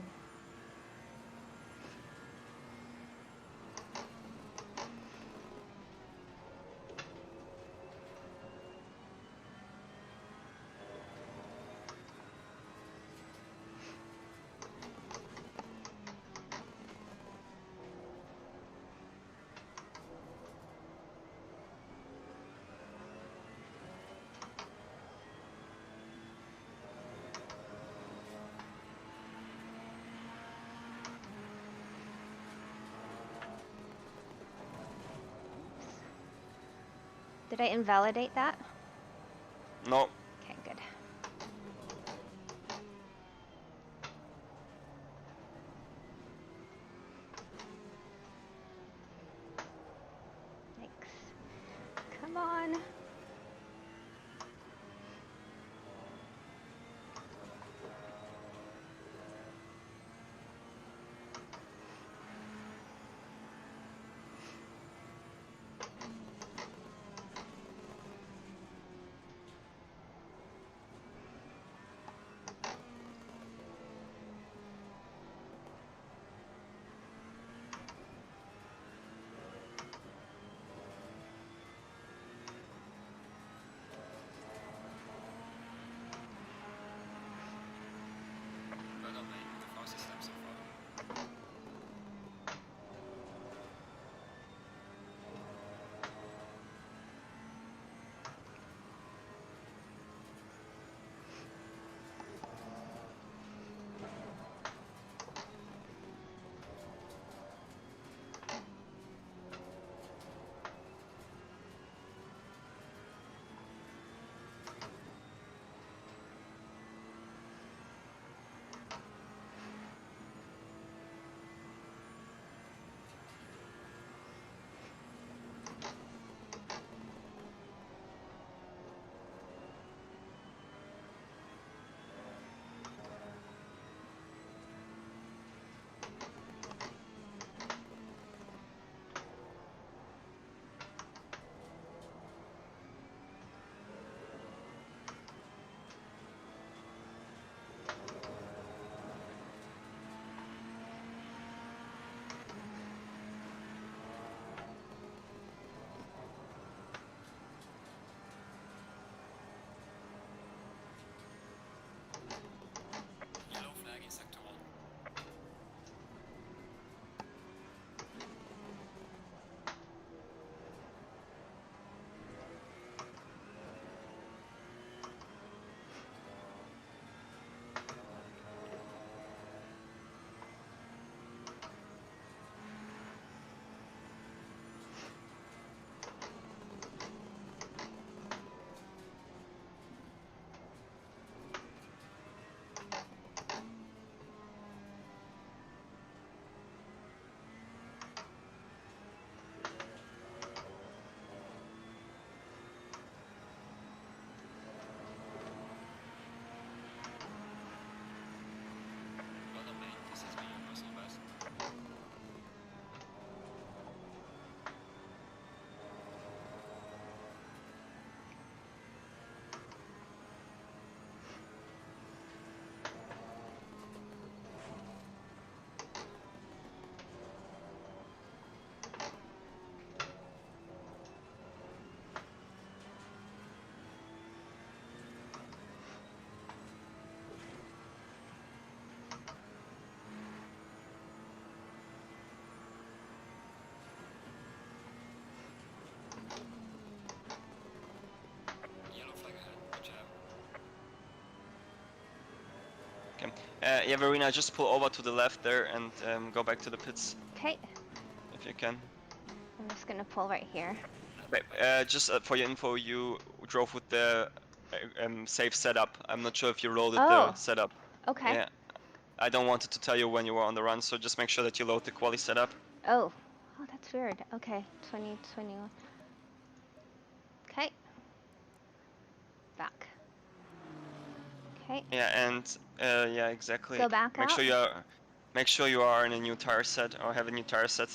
Did I invalidate that? No. Okay, good. Thanks. Come on. Yeah, Verena, just pull over to the left there and go back to the pits Okay, if you can. I'm just gonna pull right here. Wait, just for your info, you drove with the safe setup. I'm not sure if you loaded the Oh, setup. okay. Yeah, I don't want it to tell you when you were on the run, so just make sure that you load the quali setup. Oh, oh, that's weird. Okay, 2021. Okay. Back. Okay. Yeah, and yeah, exactly. So back Make out. sure you are in a new tire set or have a new tire set,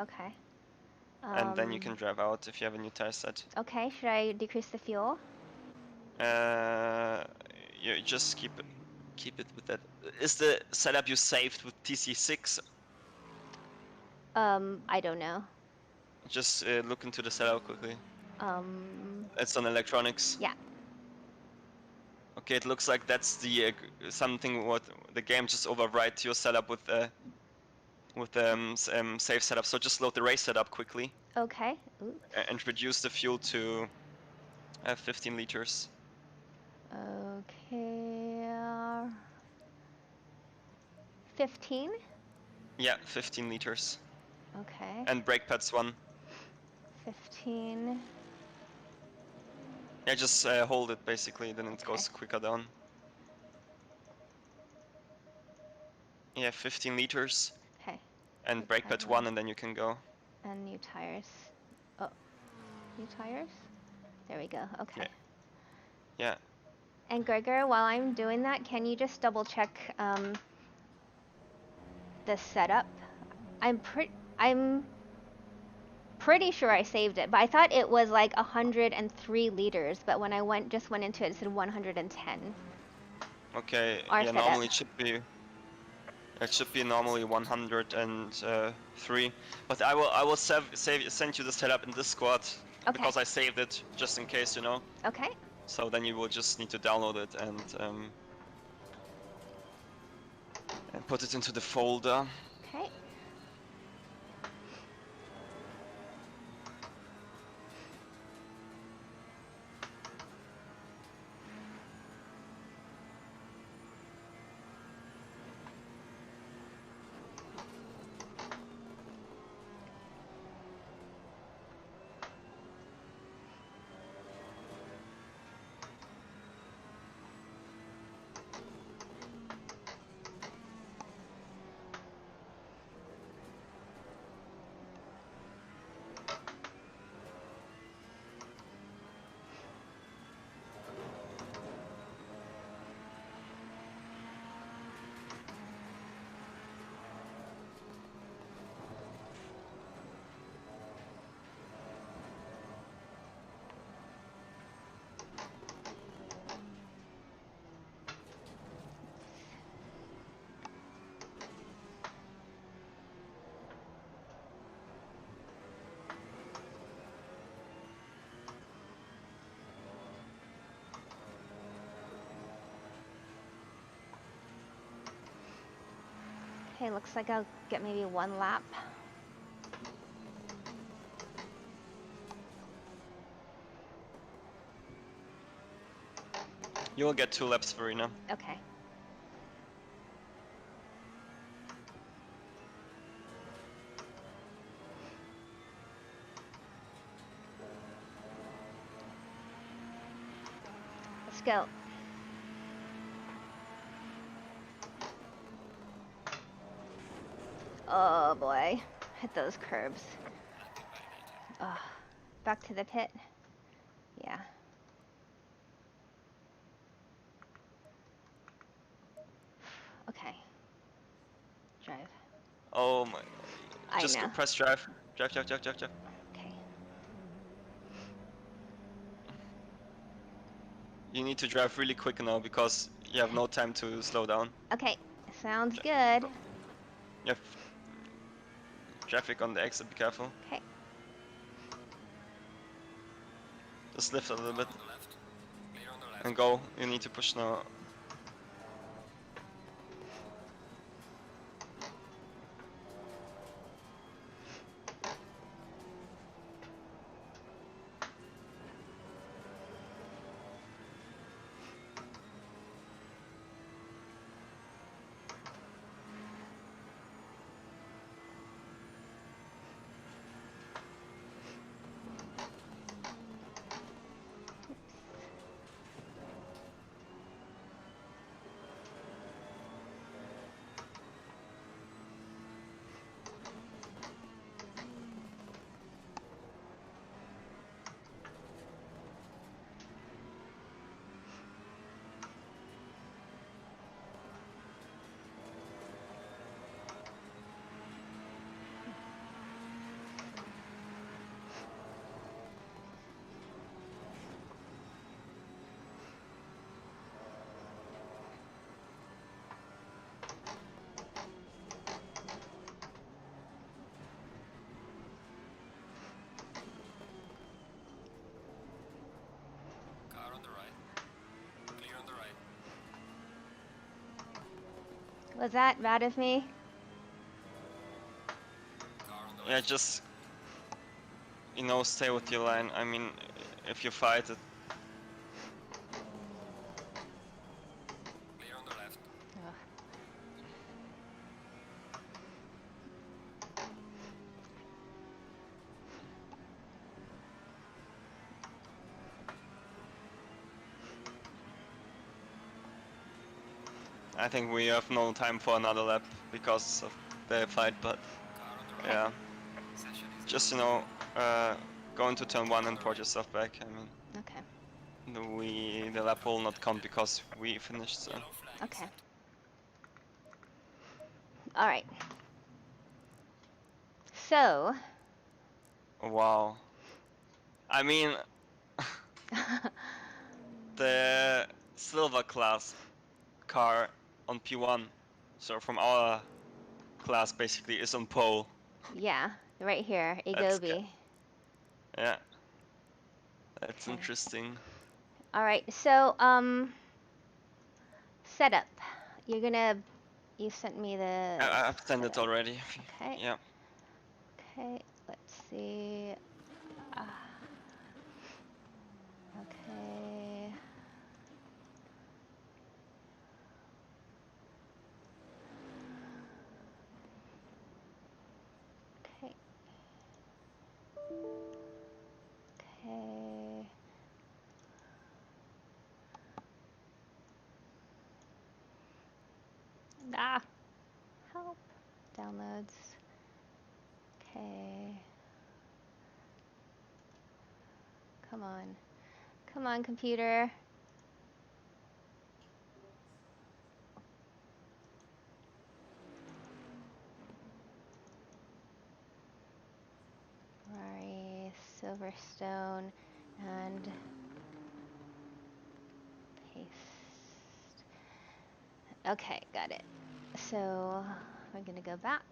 Okay. and then you can drive out if you have a new tire set. Okay, should I decrease the fuel? You just keep it with that. Is the setup you saved with TC6? I don't know. Just look into the setup quickly. Um, It's on electronics. yeah. Okay, it looks like that's the something what the game just overwrite your setup with save setup. So just load the race setup quickly Okay. Oops. and reduce the fuel to 15 liters. Okay. 15? Yeah, 15 liters. Okay. And brake pads 1. 15. Yeah, just hold it basically, then it Okay. goes quicker down. Yeah, 15 liters. Okay. And New brake pad tire. 1, and then you can go. And new tires. Oh, new tires? There we go. Okay. Yeah. And Gregor, while I'm doing that, can you just double check the setup? I'm pretty sure I saved it, but I thought it was like 103 liters, but when I just went into it, it said 110. Okay. Our Yeah, setup. normally it should be normally 103. But I will send you the setup in Discord Okay. because I saved it just in case, you know. Okay. So then you will just need to download it and put it into the folder. Okay. Okay, looks like I'll get maybe one lap. You will get 2 laps, Verena. Okay. Let's go. Oh boy, hit those curbs. Ugh. Back to the pit. Yeah. Okay. Drive. Oh my. I Just know. press drive. Drive. Okay. You need to drive really quick now because you have no time to slow down. Okay. Sounds good. You have traffic on the exit, be careful. Okay. Just lift a little bit. And go. You need to push now. Was that bad of me? Yeah, just, you know, stay with your line. I mean, if you fight it. Ugh. I think we have no time for another lap because of the fight, but Okay. yeah. Just, you know, go into turn 1 and port yourself back. I mean, Okay. the lap will not count because we finished, so. Okay. All right. So. Wow. I mean, the silver class car on P1, so from our class basically is on pole. Yeah, right here, That's Igobi. yeah. That's Okay. interesting. All right. So, setup. You sent me the. I've sent it setup. already. Okay. Yeah. Okay. Let's see. Okay. Okay. Okay. Ah, help. Downloads. Okay. Come on. Come on, computer. Ferrari, Silverstone, and paste. Okay, got it. So we're gonna go back.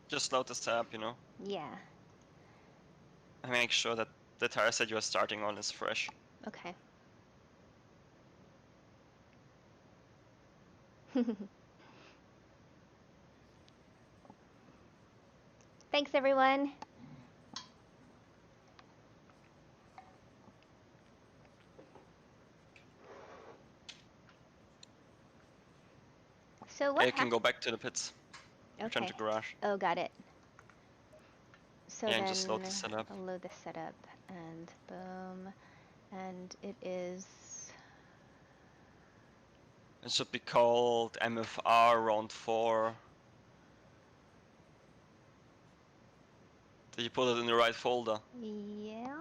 Just load the tab, you know. Yeah. And make sure that the tire set you are starting on is fresh. Okay. Thanks, everyone. So what You can happened? go back to the pits. Return Okay. to garage. Oh, got it. So Yeah, and then just load the setup. I'll load the setup and boom. And it is. It should be called MFR round 4. Did you put it in the right folder? Yeah.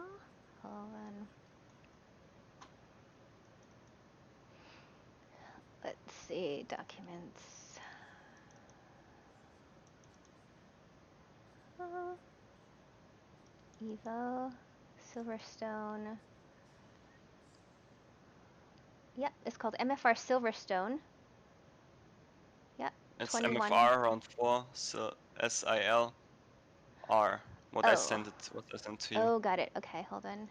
Hold on. Let's see. Documents. Evo. Silverstone. Yep, it's called MFR Silverstone. Yep, It's 21. MFR round 4, so SIL R. What I sent to you. Oh, got it. Okay, hold on.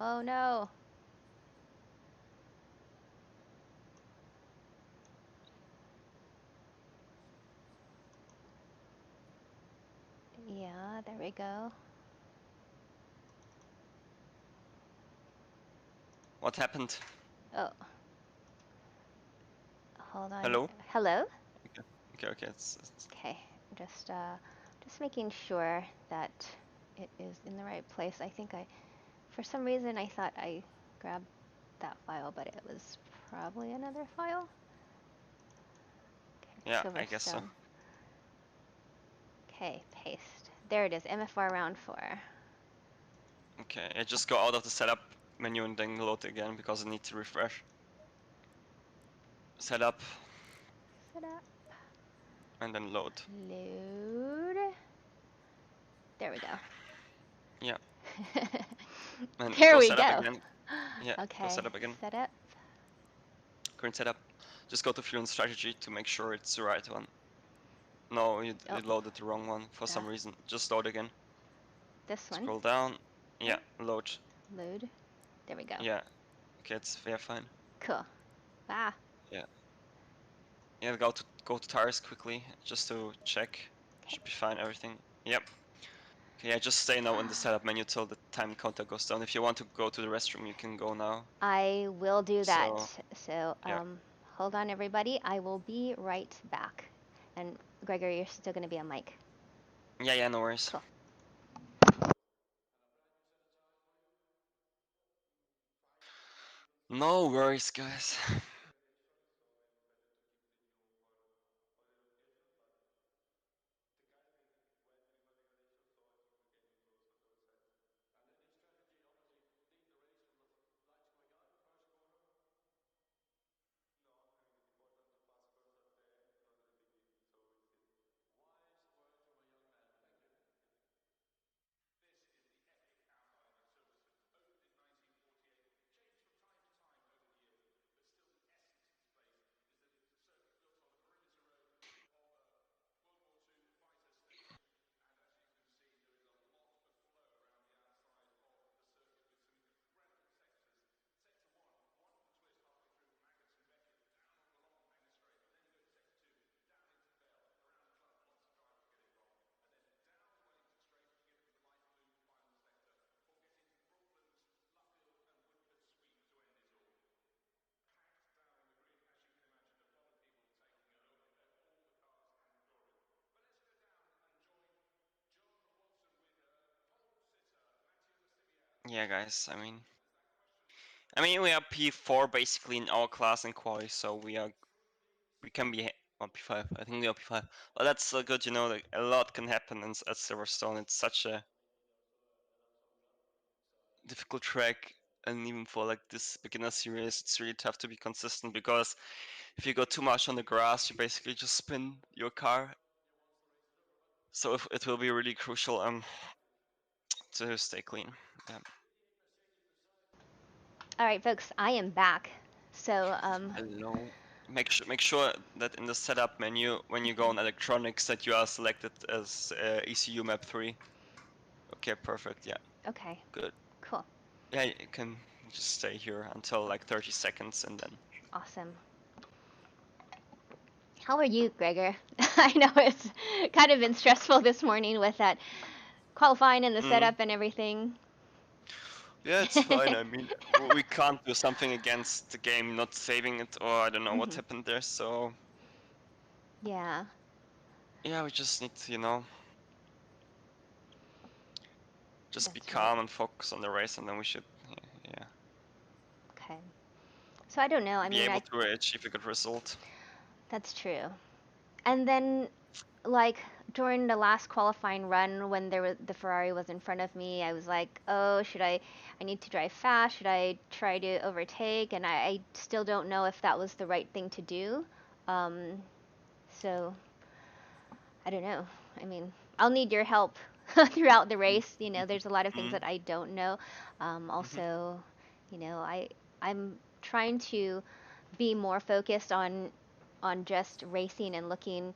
Oh no. Yeah, there we go. What happened? Oh. Hold on. Hello? Hello? Okay. Okay, just making sure that it is in the right place. I think for some reason I thought I grabbed that file, but it was probably another file. Okay, Yeah, I guess so. Silverstone. Okay, paste. There it is, MFR round 4. Okay, I just go out of the setup menu and then load again because I need to refresh. Setup. Setup. And then load. Load. There we go. Yeah. And there go we setup go. again. Yeah, Okay, go setup again. setup. Current setup. Just go to fuel and strategy to make sure it's the right one. No, you Oh. loaded the wrong one for some reason. Just load again. This one. Scroll down. Yeah, load. Load. There we go. Yeah. Okay, it's fine. Cool. Ah. Yeah, go to tires quickly just to check. Should be fine. Everything. Yep. Okay, yeah, just stay now in the setup menu till the time counter goes down. If you want to go to the restroom, you can go now. I will do that. So, yeah. hold on, everybody. I will be right back. And Gregor, you're still going to be on mic. Yeah, no worries. Cool. No worries, guys. Yeah, guys. I mean, we are P4 basically in our class in quali, so we can be on P5. I think we are P5. But that's so good, you know. Like, a lot can happen at Silverstone. It's such a difficult track, and even for like this beginner series, it's really tough to be consistent because if you go too much on the grass, you basically just spin your car. So it will be really crucial to stay clean. Yeah. All right, folks, I am back. So, Hello. Make sure that in the setup menu, when you go on electronics, that you are selected as ECU map 3. Okay, perfect. Yeah, okay, good. cool, Yeah, you can just stay here until like 30 seconds and then. awesome. How are you, Gregor? I know it's kind of been stressful this morning with that qualifying and the setup and everything. Yeah, it's fine. I mean, we can't do something against the game not saving it, or I don't know what happened there. So Yeah. yeah, we just need to, you know, just be That's calm right. and focus on the race, and then we should, yeah, Okay. So I don't know. I be mean, able to achieve a good result. that's true. And then, like during the last qualifying run, when the Ferrari was in front of me, I was like, oh, should I need to drive fast? Should I try to overtake? And I still don't know if that was the right thing to do. So I don't know. I mean, I'll need your help throughout the race. You know, there's a lot of things that I don't know. Also, you know, I'm trying to be more focused on just racing and looking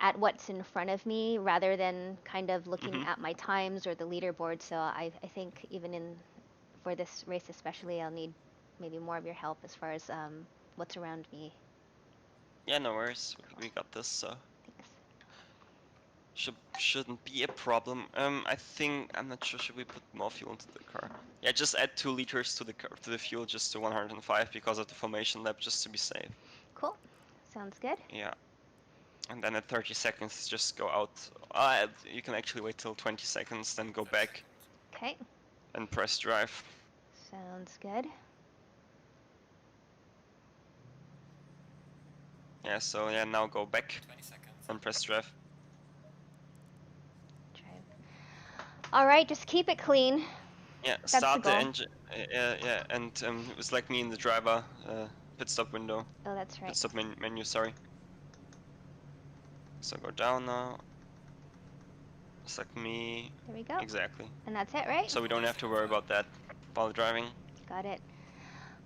at what's in front of me rather than kind of looking at my times or the leaderboard. So I think even for this race especially, I'll need maybe more of your help as far as what's around me. Yeah, no worries. We got this. So Thanks. shouldn't be a problem. I think I'm not sure. Should we put more fuel into the car? Yeah, just add 2 liters to the fuel just to 105 because of the formation lap, just to be safe. Cool. Sounds good. Yeah. And then at 30 seconds, just go out. You can actually wait till 20 seconds, then go back Okay. and press drive. Sounds good. Yeah, so yeah, now go back and press drive. All right, just keep it clean. Yeah, That's start the the goal. engine. Yeah, and it was like me in the driver pit stop window. Oh, that's Pit right. stop menu, sorry. So go down now. Select me. There we go. Exactly. And that's it, right? So we don't have to worry about that while driving. Got it.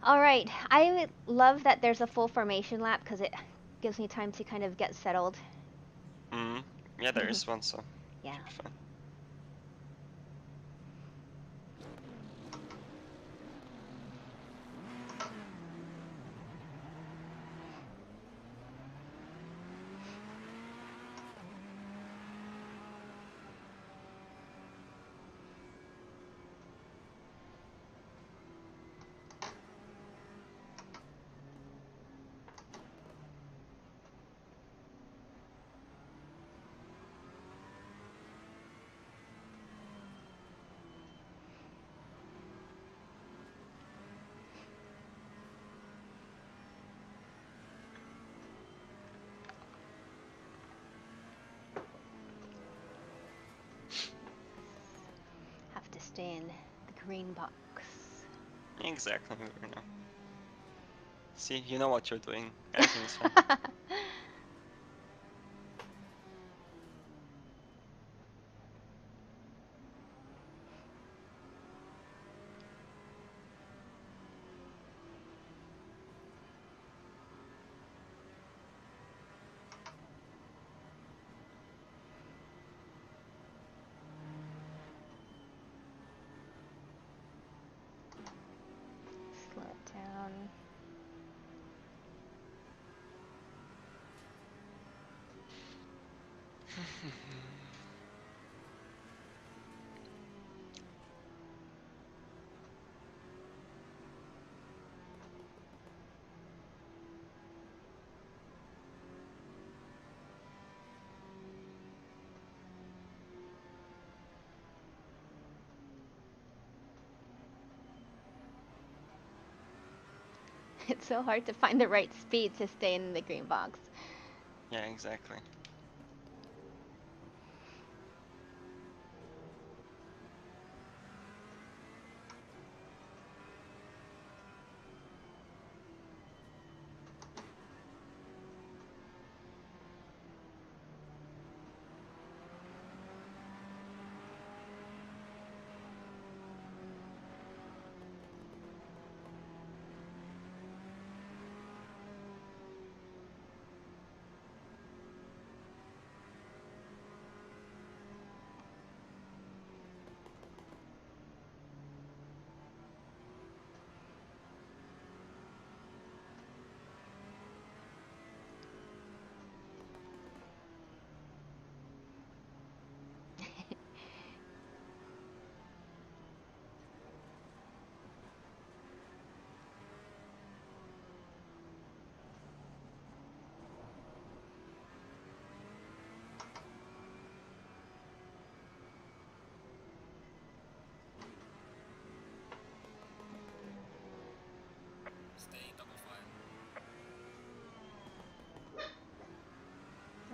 All right. I love that there's a full formation lap because it gives me time to kind of get settled. Mm. Yeah, there is one, so Yeah. should be fine. Have to stay in the green box. Exactly, Verena. See, you know what you're doing. Everything is fine. Slow it down. It's so hard to find the right speed to stay in the green box. Yeah, exactly.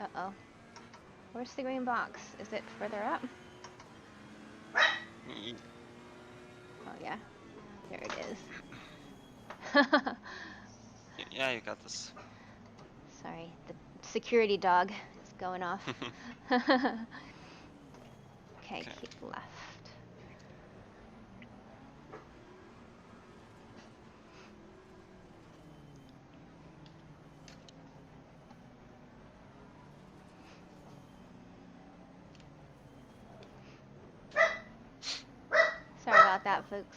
Uh-oh. Where's the green box? Is it further up? Ye- Oh, yeah. There it is. Yeah, you got this. Sorry, the security dog is going off. Okay, Okay. keep left. Sorry about that, folks.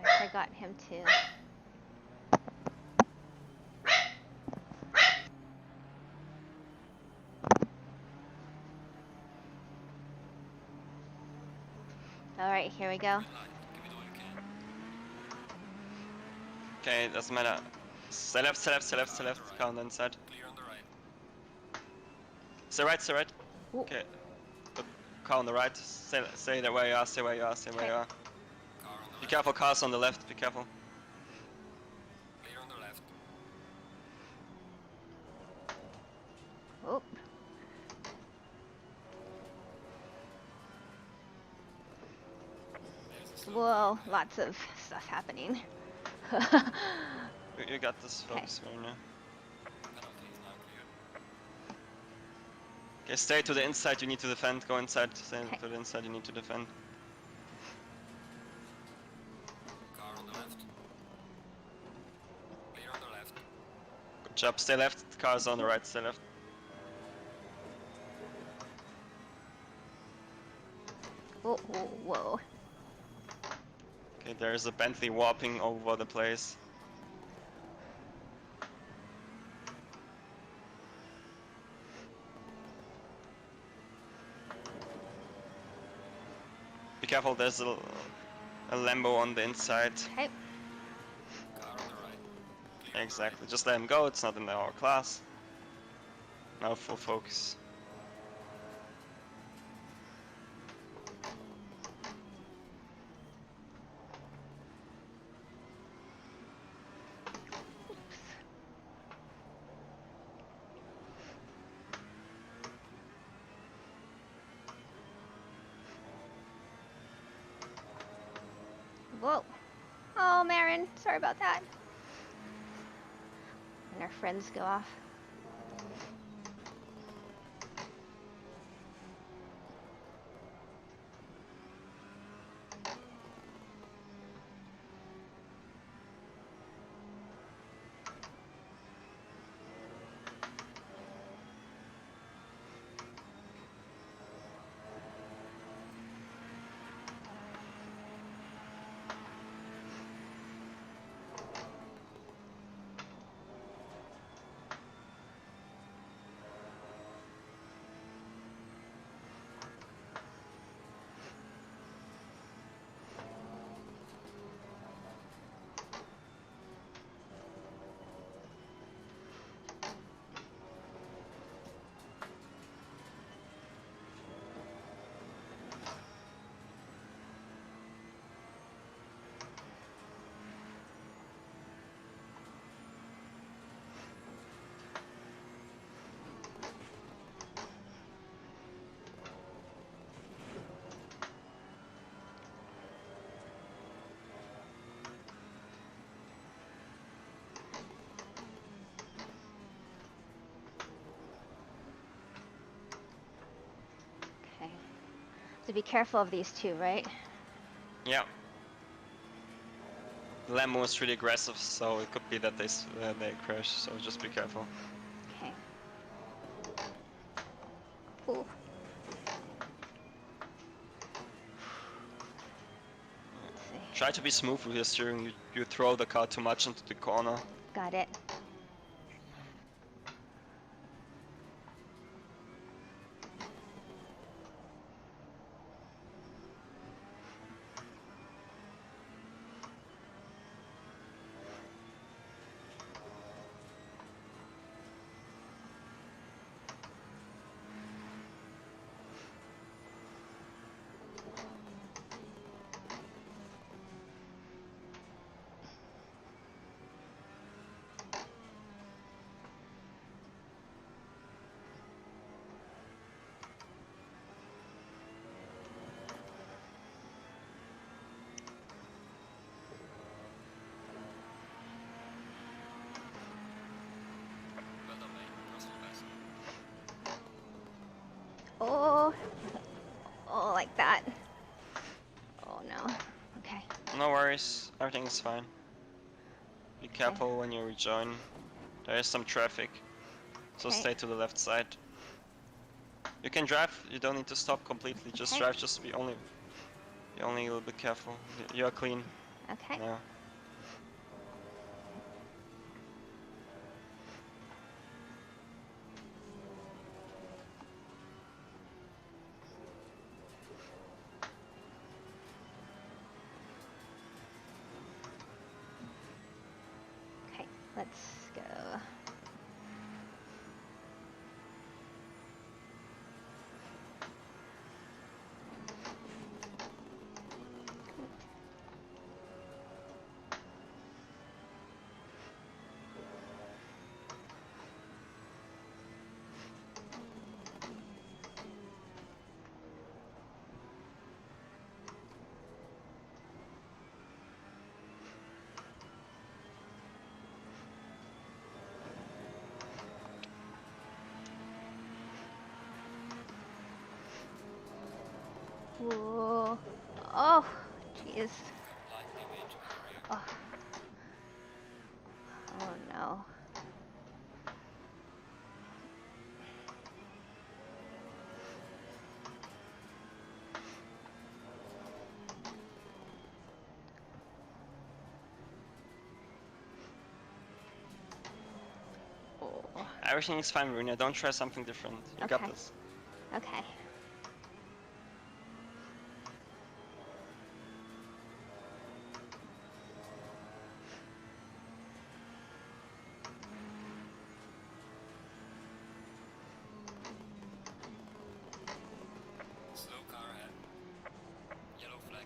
I forgot him too. Alright, here we go. Okay, doesn't matter. Stay left, stay left, stay left, stay left. Car on the inside. Stay right, stay right. Ooh. Okay. Look, car on the right. Stay there where you are, stay where you are, stay where you are. Be careful, cars on the left, be careful. Oh. Whoa, lots of stuff happening. You got this, folks. Verena. Okay, stay to the inside, you need to defend. Go inside, stay Okay. to the inside, you need to defend. job. Stay left. The car's on the right. Stay left. Whoa, whoa, whoa. Okay, there's a Bentley warping over the place. Be careful, there's a Lambo on the inside. Okay. Exactly, just let him go, it's not in our class. Now full focus. Whoa. Oh, Marin, sorry about that. And our friends go off. Okay. So be careful of these two, right? Yeah. The Lambo is really aggressive, so it could be that they crash, so just be careful. Okay. Ooh. Let's see. Try to be smooth with your steering, you throw the car too much into the corner. Got it. Oh. Oh, like that. Oh no. Okay. No worries, everything is fine. Be careful when you rejoin. There is some traffic, so Okay. stay to the left side. You can drive, you don't need to stop completely, just Okay. drive, just be only a little bit careful. You are clean Okay. now. Okay. Let's go. Whoa. Oh, jeez. Oh. Oh no. Everything is fine, Verena. Don't try something different. You got Okay. this. Okay. Slow car ahead. Yellow flag,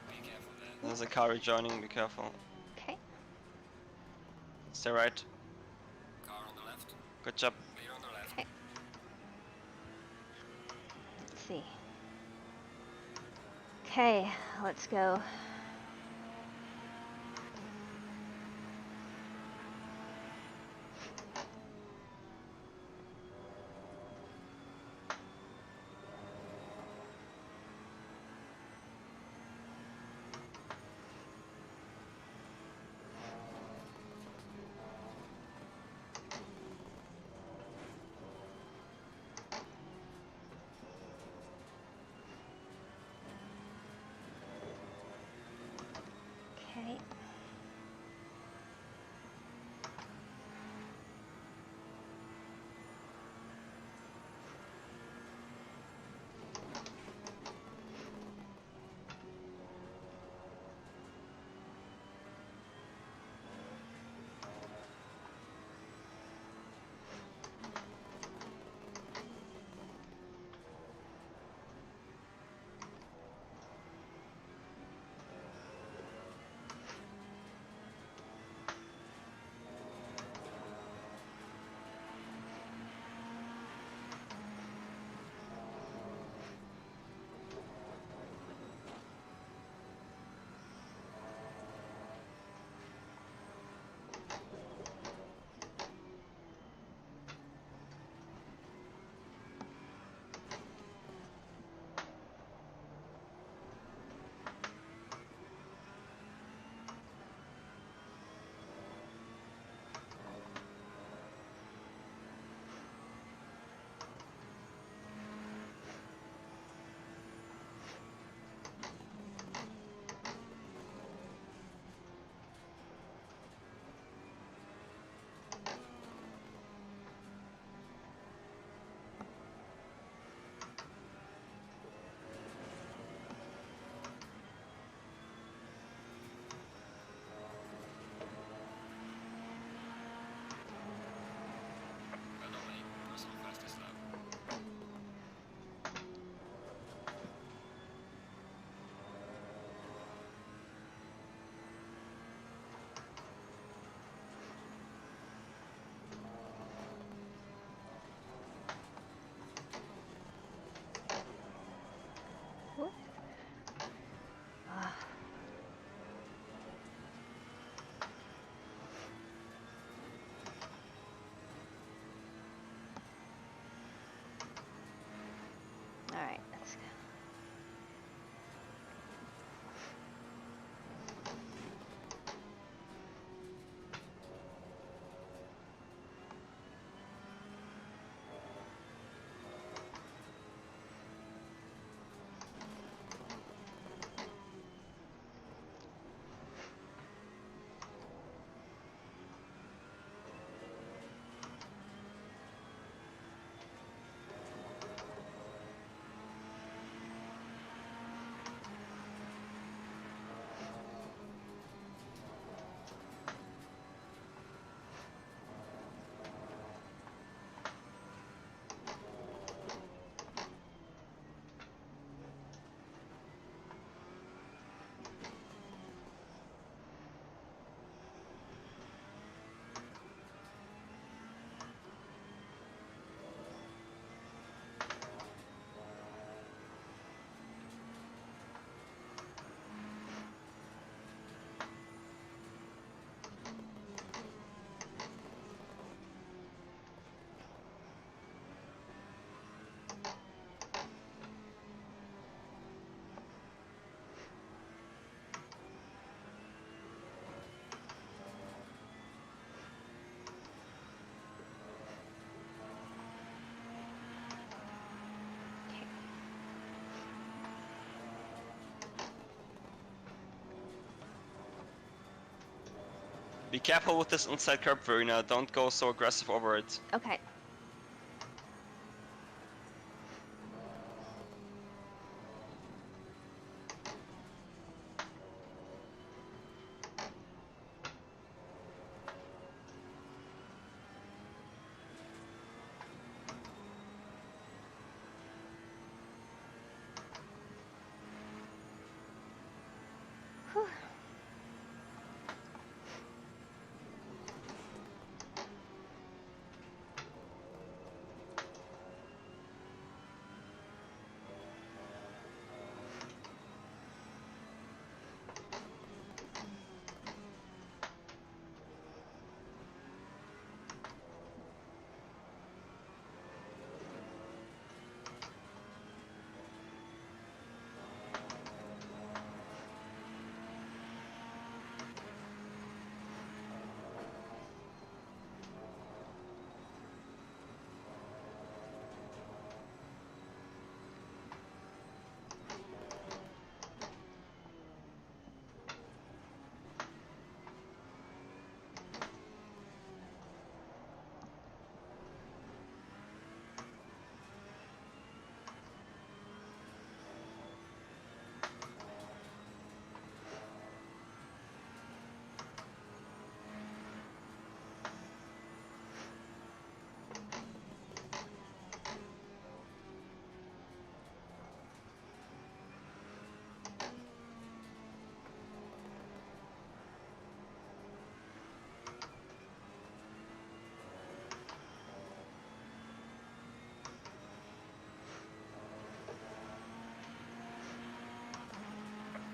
be careful there. There's a car rejoining. Be careful. Okay. Stay right. Car on the left, Good job. clear on the left. Okay. Let's see. Okay, let's go. Be careful with this inside curb, Verena. Don't go so aggressive over it. Okay. Whew.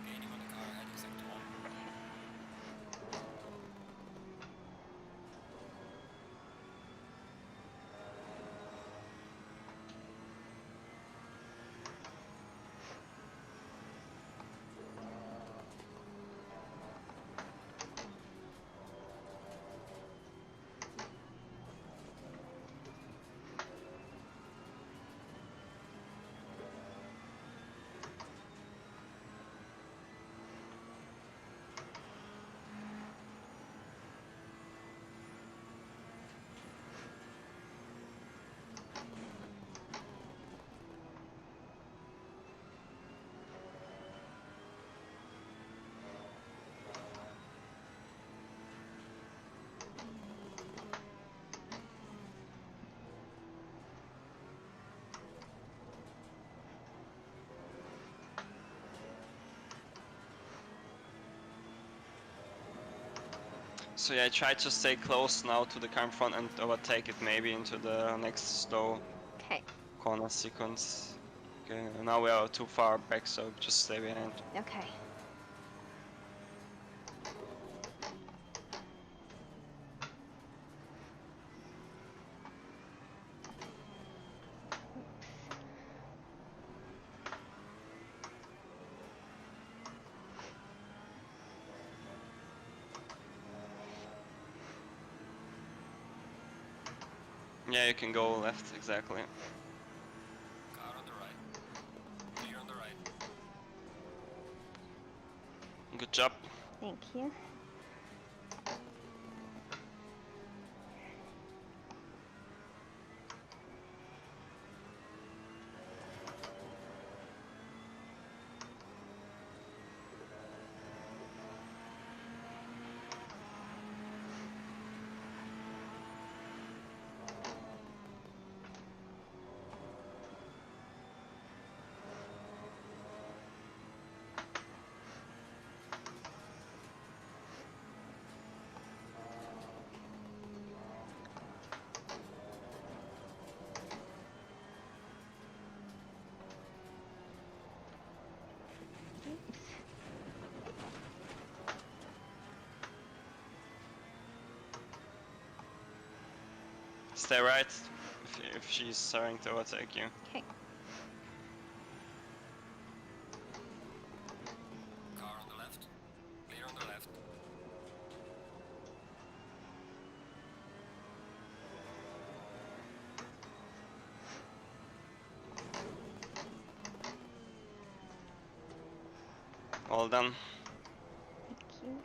Gaining on the car ahead in sector 1. So yeah, I try to stay close now to the car in front and overtake it maybe into the next slow Okay. corner sequence. Okay, now we are too far back, so just stay behind. Okay. Yeah, you can go left, exactly. Car on the right. Clear on the right. Good job. Thank you. Stay right if she's starting to overtake you. Okay. Car on the left. Clear on the left. All done. Thank you.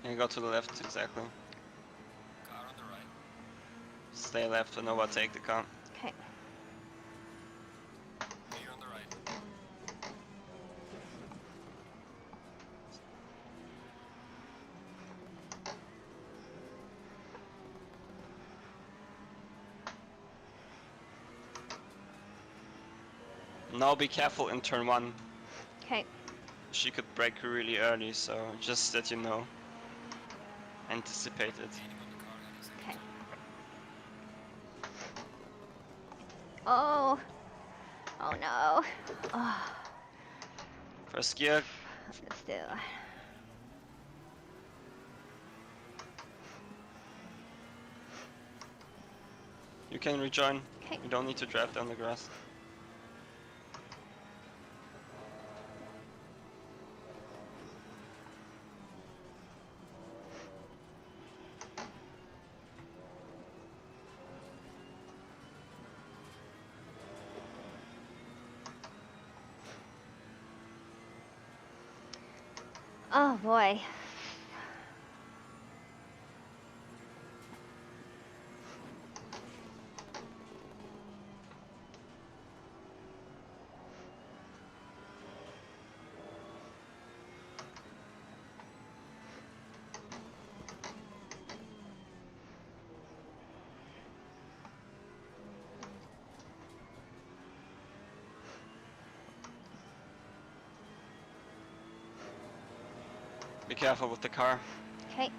You go to the left, exactly. Car on the right. Stay left and overtake the car. Okay. Clear on the right. Now be careful in turn 1. Okay. She could brake really early, so just that you know. Anticipate it. Gaining on the car, heading second. Okay. Oh. Oh no. Oh, First gear. but still. You can rejoin. Okay. You don't need to drive down the grass. Oh boy. Be careful with the car. Okay.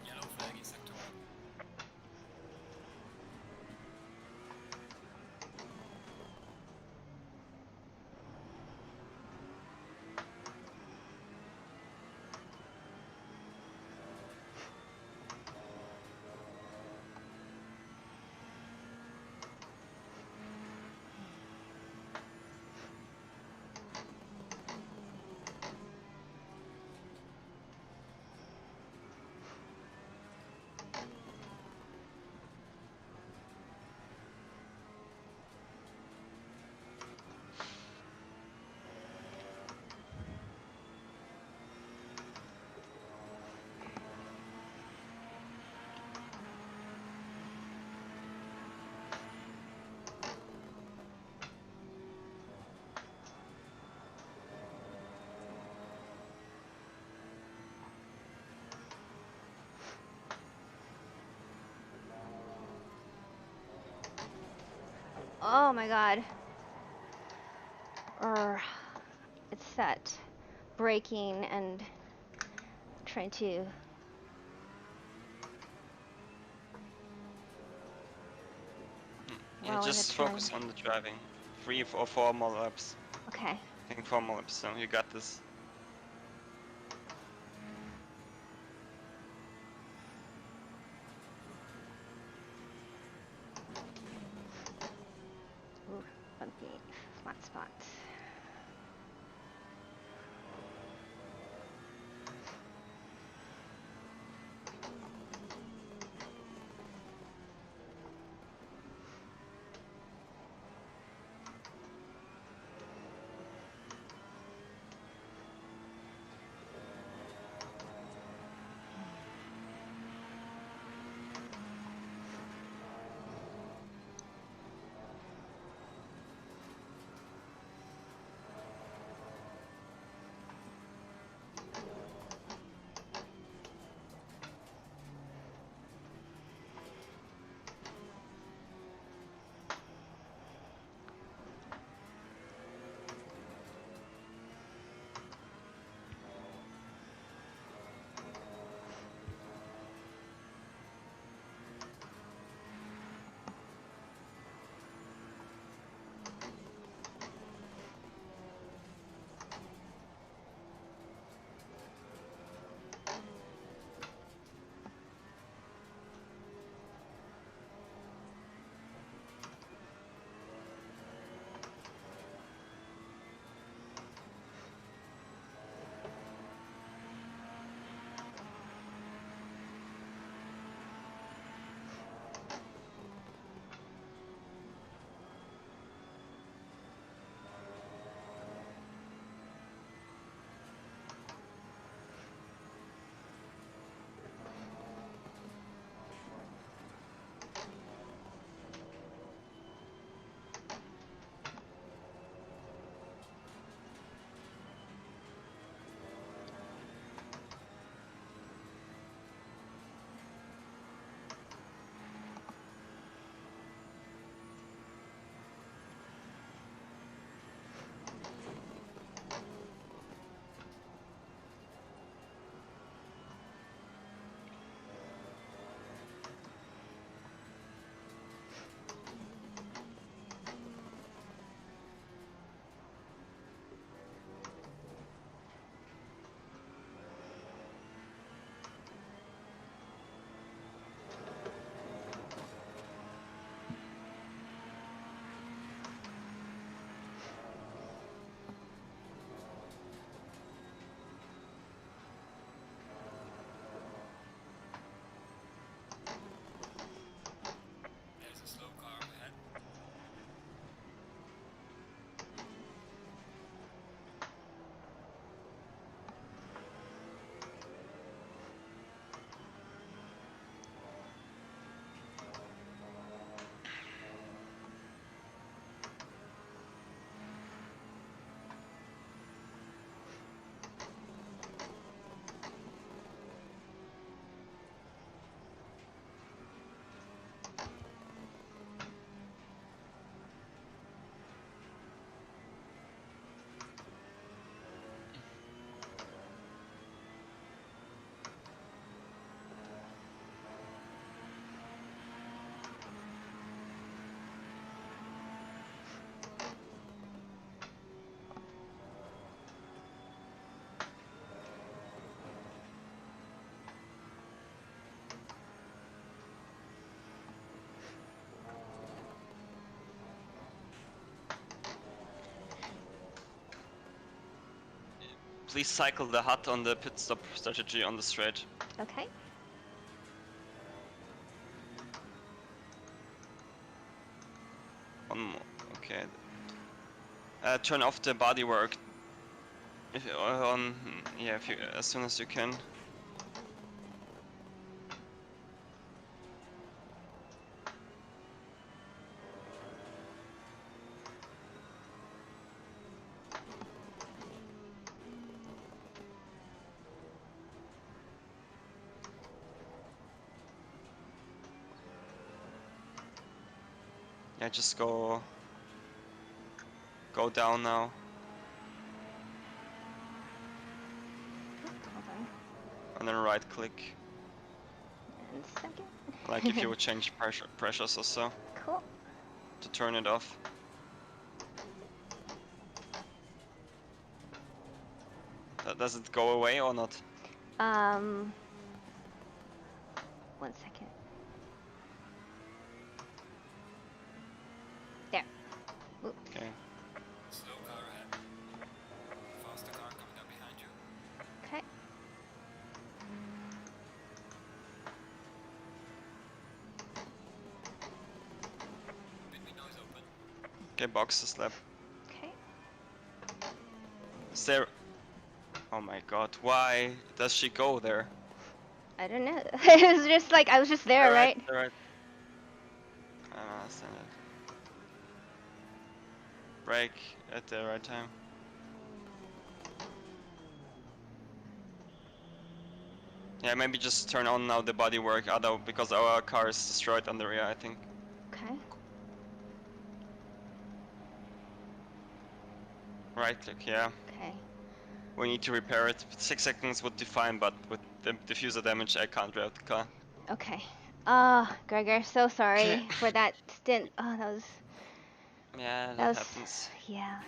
Yellow flag in sector 1. Oh my god. It's that braking and trying to. Yeah, Well, in the just turn. focus on the driving. 3 or 4 more laps. Okay. I think 4 more laps, so you got this. Ooh, bumpy flat spots. please cycle the HUD on the pit stop strategy on the straight. Okay. Okay. Turn off the bodywork. If if you as soon as you can. Yeah, just go down now. Hold on. And then right click. And second. Like if you would change pressures or so. Cool. To turn it off. Does it go away or not? 1 second. There. Ooh. Okay. Slow car ahead. Faster car coming up behind you. Okay. Pit window is open. Okay, box the slab. Okay. Is there... Oh my god, why does she go there? I don't know. It was just like I was just there, right? Alright. I don't understand it. Brake at the right time. Yeah, maybe just turn on now the bodywork, because our car is destroyed on the rear, I think. Okay. Right click, yeah. Okay. We need to repair it. 6 seconds would be fine, but with the diffuser damage, I can't drive the car. Okay. Gregor, so sorry for that stint. Oh, that was. Yeah, That that was. happens. Yeah.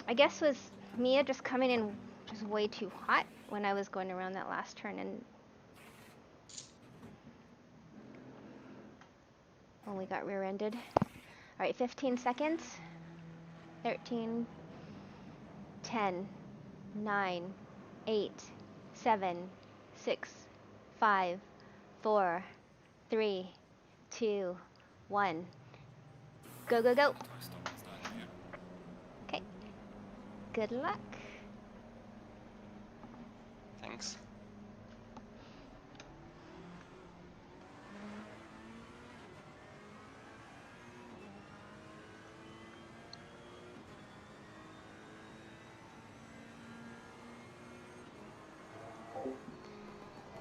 I guess was Mia just coming in just way too hot when I was going around that last turn and only got rear-ended. All right, 15 seconds. 13, 10, 9, 8, 7, 6, 5, 4, 3, 2, 1. Go, go, go. Car stop inside here. Okay. Good luck. Thanks.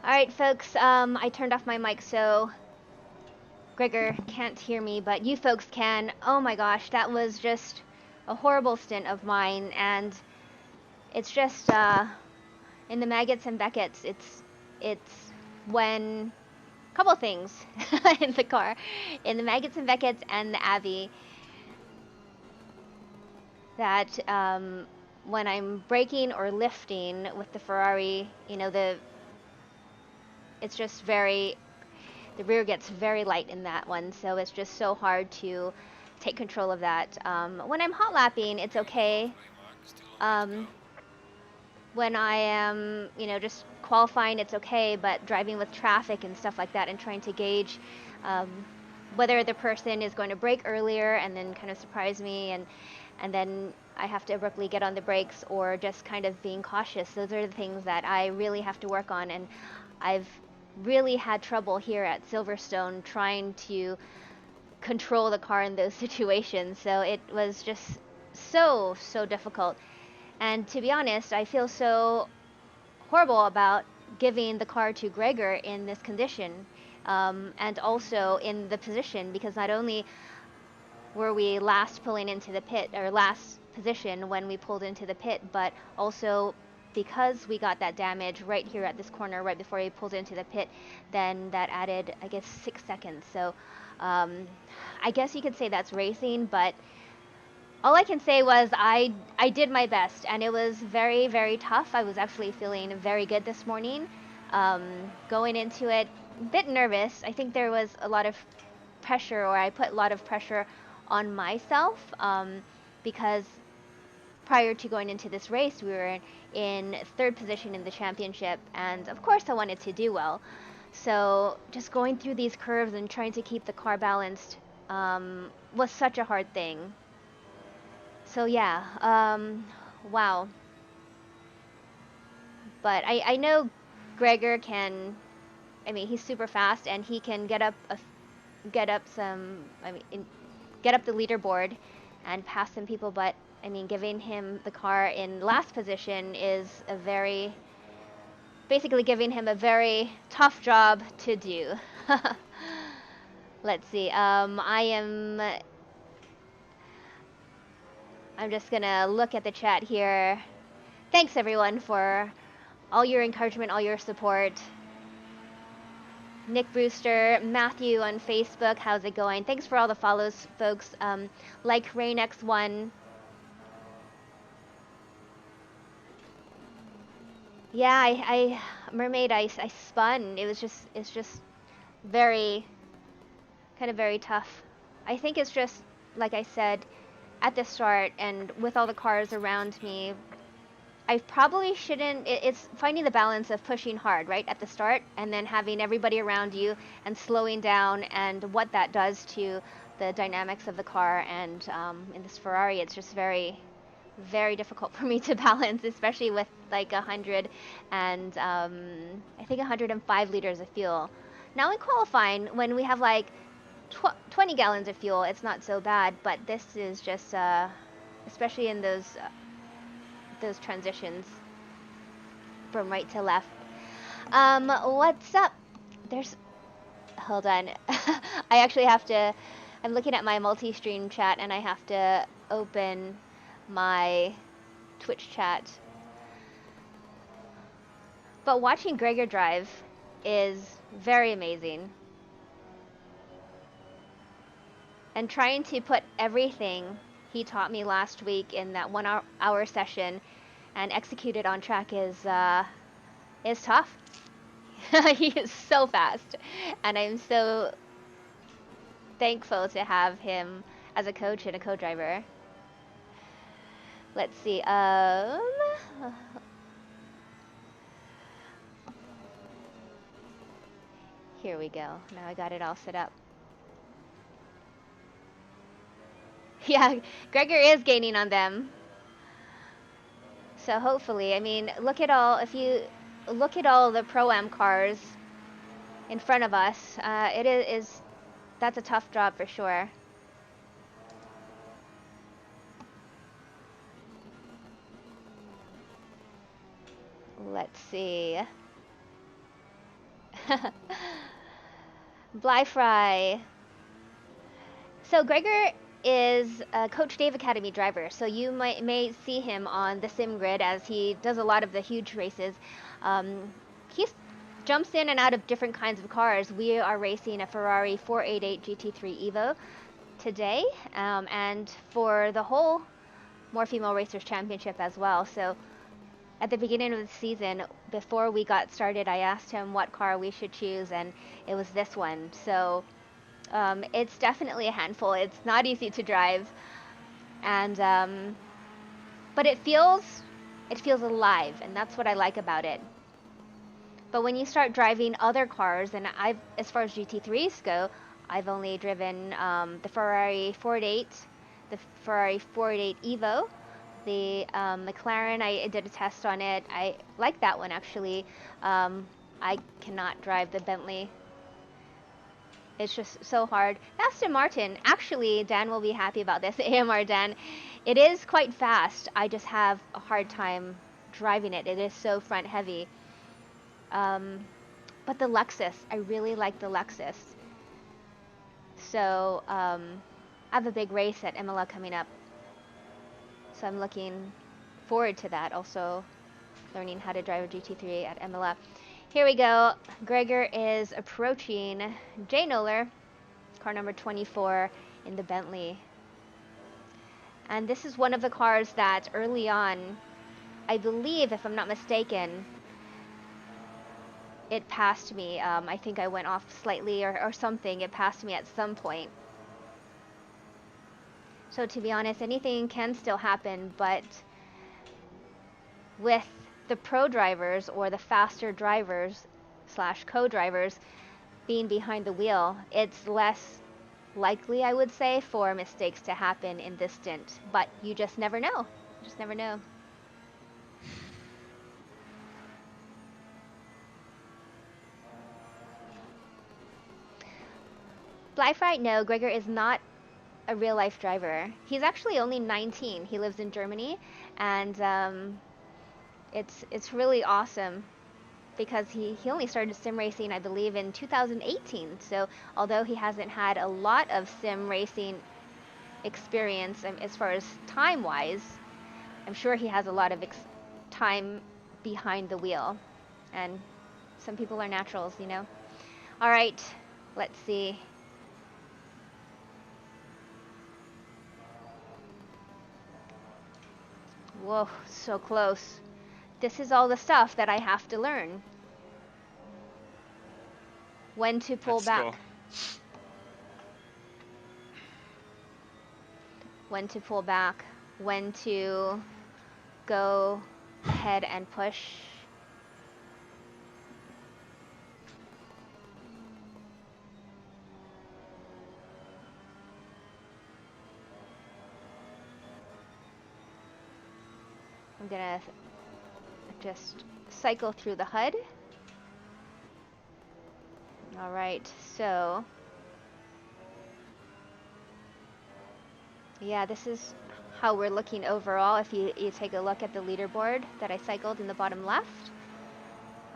All right, folks, I turned off my mic, so Gregor can't hear me, but you folks can. Oh my gosh, that was just a horrible stint of mine, and it's just, in the Maggots and Beckett's, it's when, couple things in the car. In the Maggots and Beckett's and the Abbey, that, when I'm braking or lifting with the Ferrari, you know, it's just the rear gets very light in that one, so it's just so hard to take control of that. When I'm hot lapping, it's okay. When I am, you know, just qualifying, it's okay, but driving with traffic and stuff like that and trying to gauge whether the person is going to brake earlier and then kind of surprise me and then I have to abruptly get on the brakes or just kind of being cautious. Those are the things that I really have to work on, and I've really had trouble here at Silverstone trying to control the car in those situations. So it was just so difficult. And to be honest, I feel so horrible about giving the car to Gregor in this condition, and also in the position, because not only were we last pulling into the pit, or last position when we pulled into the pit, but also because we got that damage right here at this corner right before we pulled into the pit, then that added, I guess, 6 seconds. So I guess you could say that's racing, but all I can say was I did my best, and it was very tough. I was actually feeling very good this morning, Going into it, a bit nervous. I think there was a lot of pressure, or I put a lot of pressure on myself, because prior to going into this race, we were in third position in the championship, and of course I wanted to do well. So just going through these curves and trying to keep the car balanced was such a hard thing. So yeah, wow. But I know Gregor can, I mean, he's super fast and he can get up some, I mean, get up the leaderboard and pass some people, but I mean, giving him the car in last position is basically giving him a very tough job to do. Let's see, I'm just gonna look at the chat here. Thanks everyone for all your encouragement, all your support. Nick Brewster, Matthew on Facebook, how's it going? Thanks for all the follows, folks. Like RainX1. Yeah, I Mermaid, I spun. It's just very, kind of very tough. I think it's just, like I said, at the start and with all the cars around me, I probably shouldn't, it's finding the balance of pushing hard, right, at the start, and then having everybody around you and slowing down, and what that does to the dynamics of the car. And in this Ferrari, it's just very, very difficult for me to balance, especially with like 100 and I think 105 liters of fuel. Now in qualifying, when we have like 20 gallons of fuel, it's not so bad, but this is just, especially in those transitions from right to left. What's up? Hold on. I actually have to, I'm looking at my multi-stream chat and I have to open my Twitch chat. But watching Gregor drive is very amazing. And trying to put everything he taught me last week in that 1 hour session and execute it on track is tough. He is so fast, and I'm so thankful to have him as a coach and a co-driver. Let's see, here we go. Now I got it all set up. Yeah, Gregor is gaining on them. So hopefully, I mean, if you look at all the Pro-Am cars in front of us, that's a tough job for sure. Let's see. Blyfry. So Gregor is a Coach Dave Academy driver, so you may see him on the sim grid as he does a lot of the huge races. He jumps in and out of different kinds of cars. We are racing a Ferrari 488 GT3 EVO today, and for the whole More Female Racers Championship as well. So at the beginning of the season, before we got started, I asked him what car we should choose, and it was this one. So it's definitely a handful. It's not easy to drive, and but it feels alive, and that's what I like about it. But when you start driving other cars, and as far as GT3s go, I've only driven the Ferrari 488, the Ferrari 488 EVO, the McLaren. I did a test on it. I like that one actually. I cannot drive the Bentley. It's just so hard. Aston Martin, actually, Dan will be happy about this. AMR Dan, it is quite fast. I just have a hard time driving it. It is so front heavy. But the Lexus, I really like the Lexus. So I have a big race at Imola coming up. So I'm looking forward to that. Also learning how to drive a GT3 at Imola. Here we go. Gregor is approaching Jay Noller, car number 24 in the Bentley. And this is one of the cars that early on, I believe, if I'm not mistaken, it passed me. I think I went off slightly or something. It passed me at some point. So to be honest, anything can still happen, but with the pro drivers or the faster drivers slash co-drivers being behind the wheel, it's less likely, I would say, for mistakes to happen in this stint. But you just never know. You just never know. Blyfright, no, Gregor is not a real life driver. He's actually only 19. He lives in Germany, and it's really awesome because he only started sim racing, I believe, in 2018. So although he hasn't had a lot of sim racing experience as far as time wise, I'm sure he has a lot of time behind the wheel. And some people are naturals, you know. All right, let's see. Whoa, so close. This is all the stuff that I have to learn. When to pull Let's back. go. When to pull back. When to go ahead and push. I'm gonna just cycle through the HUD. All right, so yeah, this is how we're looking overall. If you take a look at the leaderboard that I cycled in the bottom left,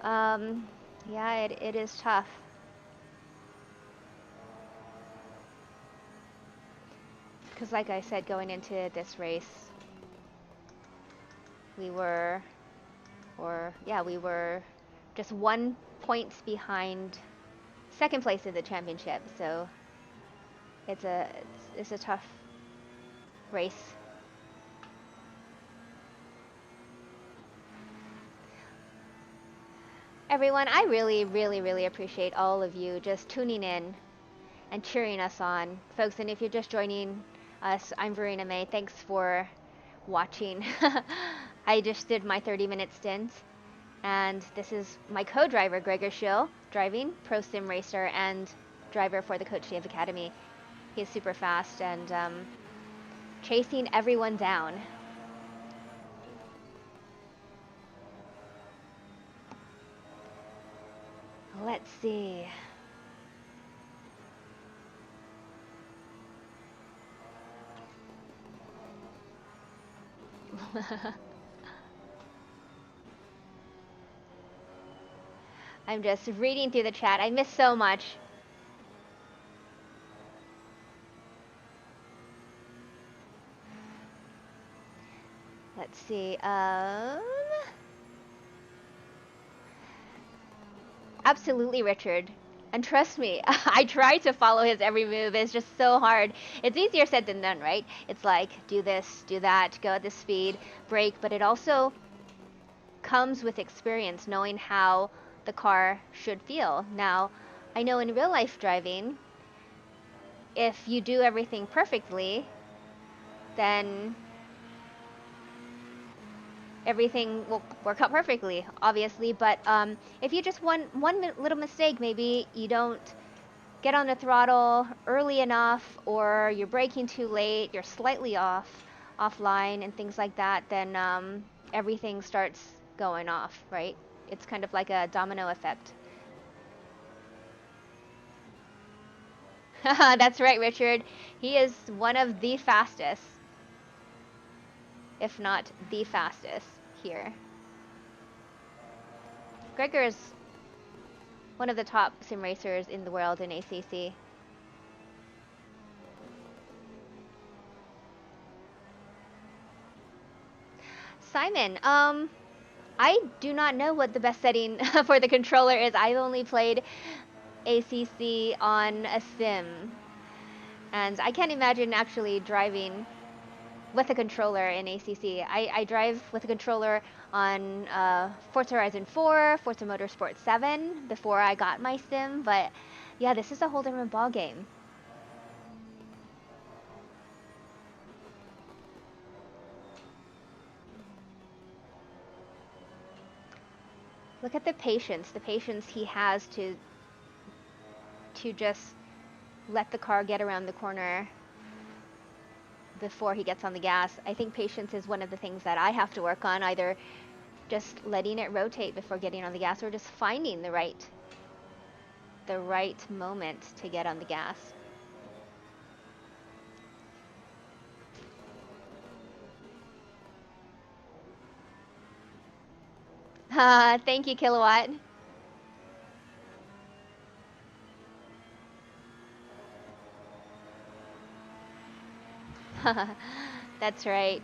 yeah, it is tough. Because like I said, going into this race, we were just 1 point behind second place in the championship. So it's a tough race. Everyone, I really appreciate all of you just tuning in and cheering us on. Folks, and if you're just joining us, I'm Verena Mei. Thanks for watching. I just did my 30-minute stint, and this is my co-driver, Gregor Schill, driving, pro sim racer, and driver for the Coach Dave Academy. He's super fast and chasing everyone down. Let's see. I'm just reading through the chat. I missed so much. Let's see. Absolutely, Richard. And trust me, I try to follow his every move. It's just so hard. It's easier said than done, right? It's like, do this, do that, go at this speed, brake, but it also comes with experience, knowing how the car should feel. Now, I know in real life driving, if you do everything perfectly, then everything will work out perfectly, obviously. But if you just one little mistake, maybe you don't get on the throttle early enough, or you're braking too late, you're slightly offline, and things like that, then everything starts going off, right? It's kind of like a domino effect. That's right, Richard. He is one of the fastest, if not the fastest, here. Gregor is one of the top sim racers in the world in ACC. Simon, I do not know what the best setting for the controller is. I've only played ACC on a sim, and I can't imagine actually driving with a controller in ACC. I drive with a controller on Forza Horizon 4, Forza Motorsport 7 before I got my sim, but yeah, this is a whole different ball game. Look at the patience he has to just let the car get around the corner before he gets on the gas. I think patience is one of the things that I have to work on, either just letting it rotate before getting on the gas or just finding the right moment to get on the gas. Thank you, Kilowatt. That's right.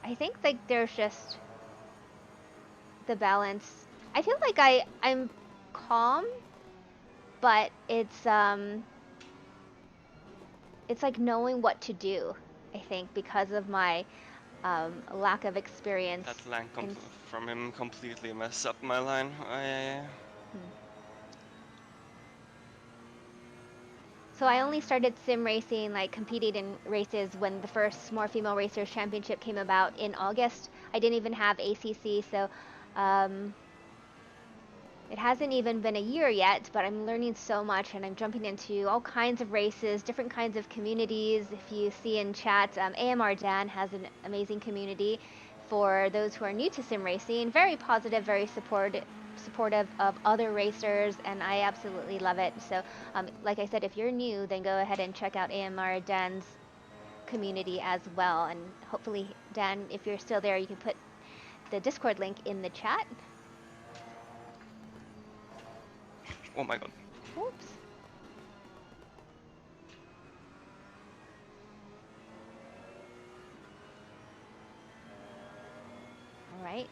I think like there's just the balance. I feel like I'm calm, but it's like knowing what to do. I think because of my lack of experience. That line from him completely messed up my line. So I only started sim racing, like competing in races, when the first More Female Racers Championship came about in August. I didn't even have ACC, so it hasn't even been a year yet, but I'm learning so much and I'm jumping into all kinds of races, different kinds of communities. If you see in chat, AMR Dan has an amazing community for those who are new to sim racing. Very positive, very supportive of other racers, and I absolutely love it. So like I said, if you're new, then go ahead and check out AMR Dan's community as well. And hopefully, Dan, if you're still there, you can put the Discord link in the chat. Oh my god. Oops. All right.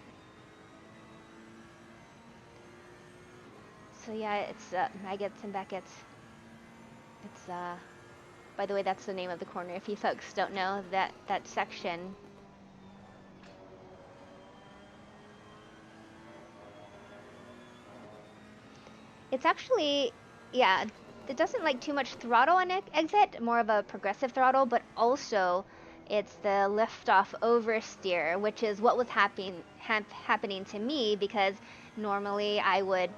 So yeah, it's Maggots and Beckett's. It's by the way, that's the name of the corner. If you folks don't know that section. It's actually, yeah, it doesn't like too much throttle on exit, more of a progressive throttle, but also it's the lift-off oversteer, which is what was happening to me, because normally I would,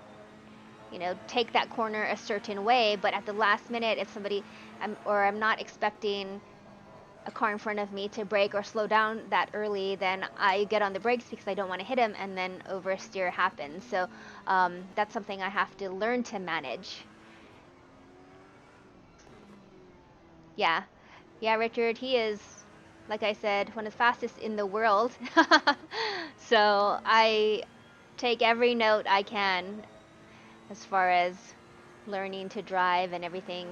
you know, take that corner a certain way, but at the last minute, if somebody, I'm not expecting a car in front of me to brake or slow down that early, then I get on the brakes because I don't want to hit him, and then oversteer happens. So that's something I have to learn to manage. Yeah, Richard, he is, like I said, one of the fastest in the world. So I take every note I can as far as learning to drive and everything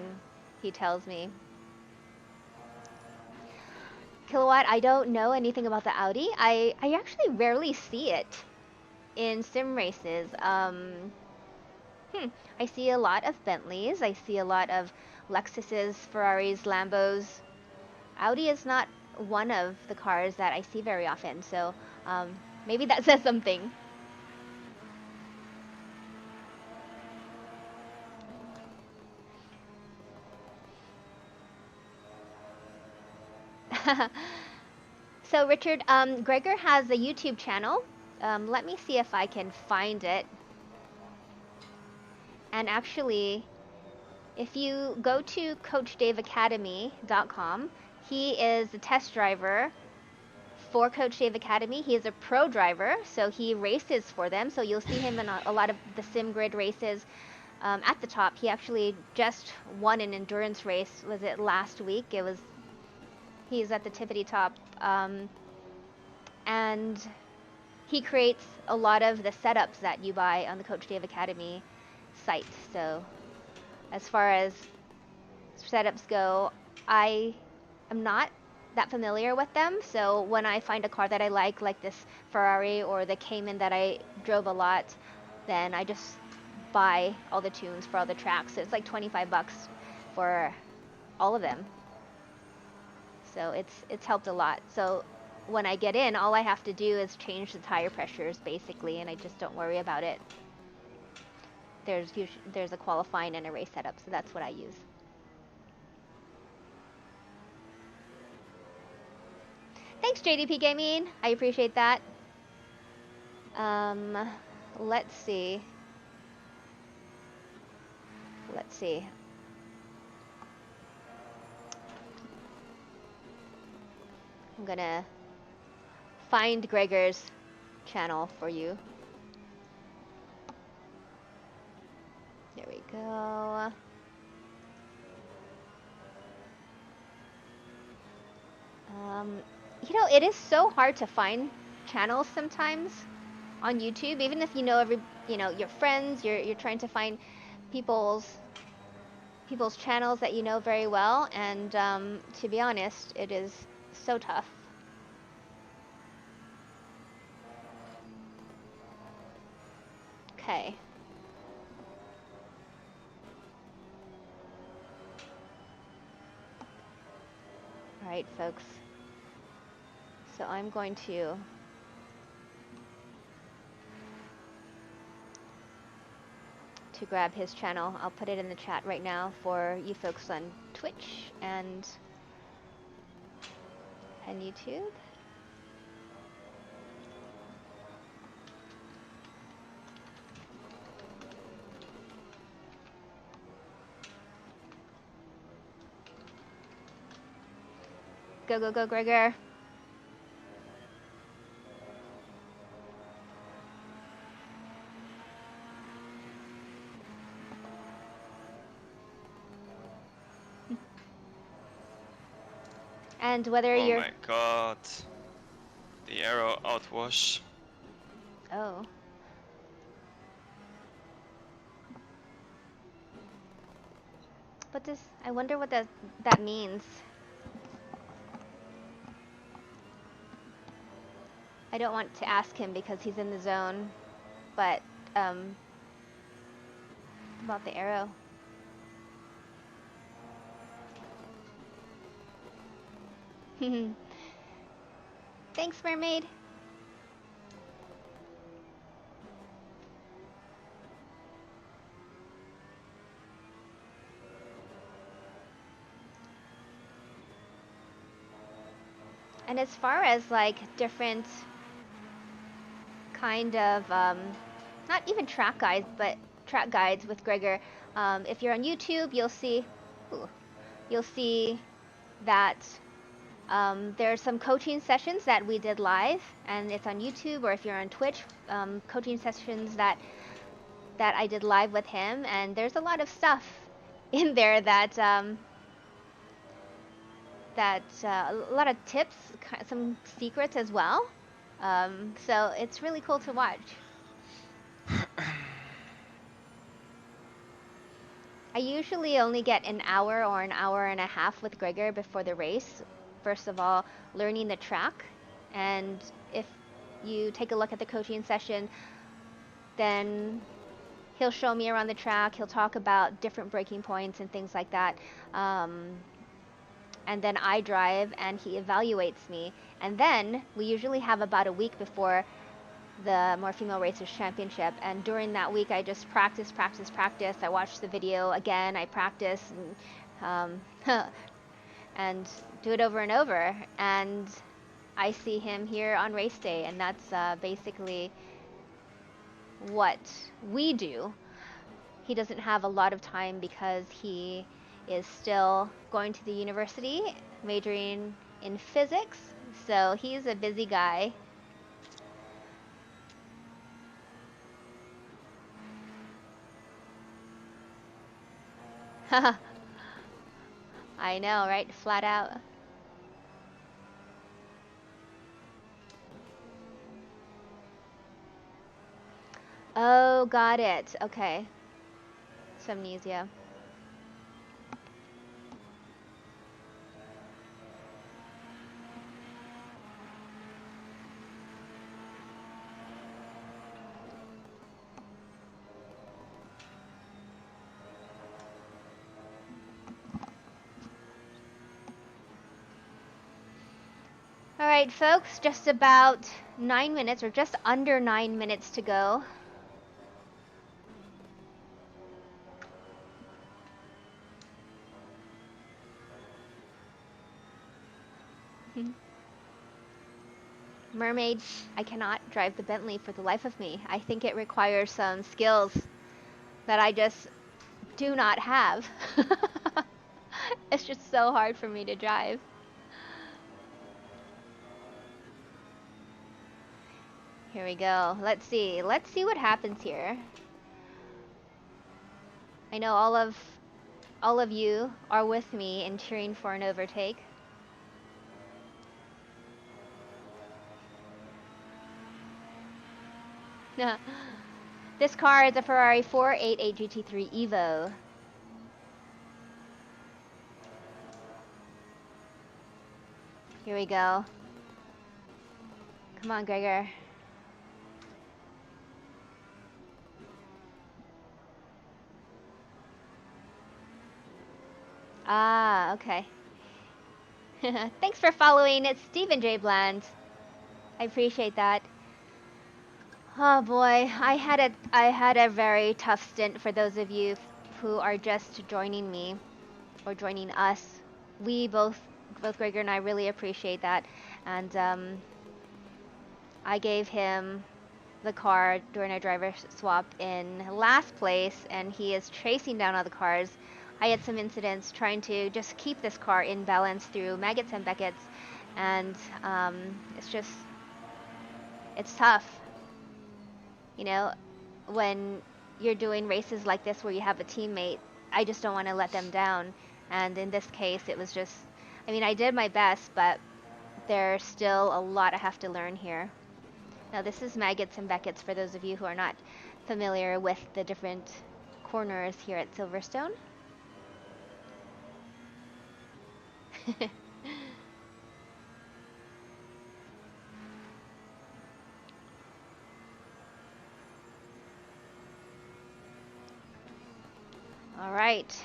he tells me. Kilowatt, I don't know anything about the Audi. I actually rarely see it in sim races. I see a lot of Bentleys. I see a lot of Lexuses, Ferraris, Lambos. Audi is not one of the cars that I see very often, so maybe that says something. So Richard, Gregor has a YouTube channel. Let me see if I can find it. And actually, if you go to CoachDaveAcademy.com, he is a test driver for Coach Dave Academy. He is a pro driver, so he races for them. So you'll see him in a lot of the sim grid races. At the top, he actually just won an endurance race. Was it last week? He's at the tippity top. And he creates a lot of the setups that you buy on the Coach Dave Academy site. So as far as setups go, I am not that familiar with them. So when I find a car that I like this Ferrari or the Cayman that I drove a lot, then I just buy all the tunes for all the tracks. So it's like $25 for all of them. So it's helped a lot. So when I get in, all I have to do is change the tire pressures basically, and I just don't worry about it. There's a qualifying and a race setup, so that's what I use. Thanks, JDP Gaming. I appreciate that. Let's see. Let's see. I'm gonna find Gregor's channel for you. There we go. You know, it is so hard to find channels sometimes on YouTube, even if you know your friends, you're trying to find people's channels that you know very well, and to be honest, it is so tough. Okay. All right, folks. So I'm going to grab his channel. I'll put it in the chat right now for you folks on Twitch and YouTube. Go, go, go, Gregor. And whether you're... Oh my god. The arrow outwash. Oh. But this... I wonder what that means. I don't want to ask him because he's in the zone, but, about the arrow. Thanks, Mermaid. And as far as like different kind of, not even track guides, but track guides with Gregor, if you're on YouTube, you'll see that there are some coaching sessions that we did live, and it's on YouTube, or if you're on Twitch, coaching sessions that I did live with him, and there's a lot of stuff in there that a lot of tips, some secrets as well. So it's really cool to watch. I usually only get an hour or an hour and a half with Gregor before the race. First of all, learning the track, and if you take a look at the coaching session, then he'll show me around the track, he'll talk about different braking points and things like that. And then I drive and he evaluates me. And then we usually have about a week before the More Female Racers Championship, and during that week I just practice. I watch the video again, I practice, and, and do it over and over, and I see him here on race day, and that's basically what we do. He doesn't have a lot of time because he is still going to the university, majoring in physics, so he's a busy guy. I know, right? Flat out. Oh, got it. Okay. Amnesia. right, folks, just about 9 minutes, or just under 9 minutes to go. Mermaid, I cannot drive the Bentley for the life of me. I think it requires some skills that I just do not have. It's just so hard for me to drive. Here we go. Let's see. Let's see what happens here. I know all of you are with me in cheering for an overtake. This car is a Ferrari 488 GT3 EVO. Here we go. Come on, Gregor. Ah, okay. Thanks for following. It's Stephen J. Bland. I appreciate that. Oh boy, I had a very tough stint for those of you who are just joining me or joining us. We both Gregor and I really appreciate that, and I gave him the car during our driver swap in last place, and he is chasing down other cars. I had some incidents trying to just keep this car in balance through Maggots and Beckets, and it's tough. You know, when you're doing races like this where you have a teammate, I just don't want to let them down. And in this case, it was just, I mean, I did my best, but there's still a lot I have to learn here. Now this is Maggots and Beckets for those of you who are not familiar with the different corners here at Silverstone. All right.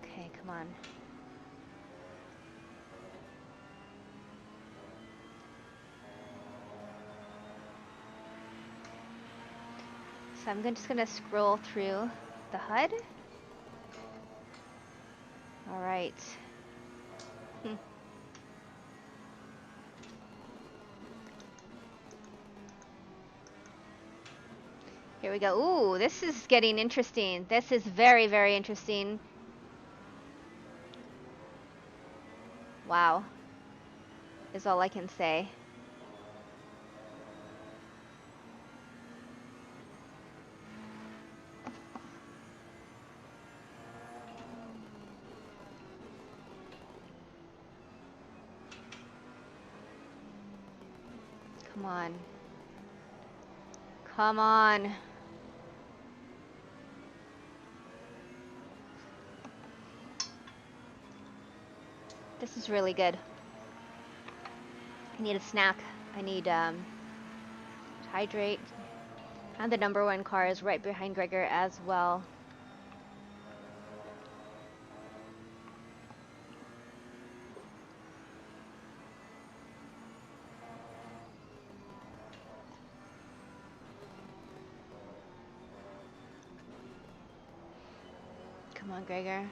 Okay, come on. So I'm just gonna scroll through the HUD. All right. Here we go. Ooh, this is getting interesting. This is very, very interesting. Wow, is all I can say. Come on. Come on. This is really good. I need a snack. I need to hydrate. And the number one car is right behind Gregor as well. Come on, Gregor.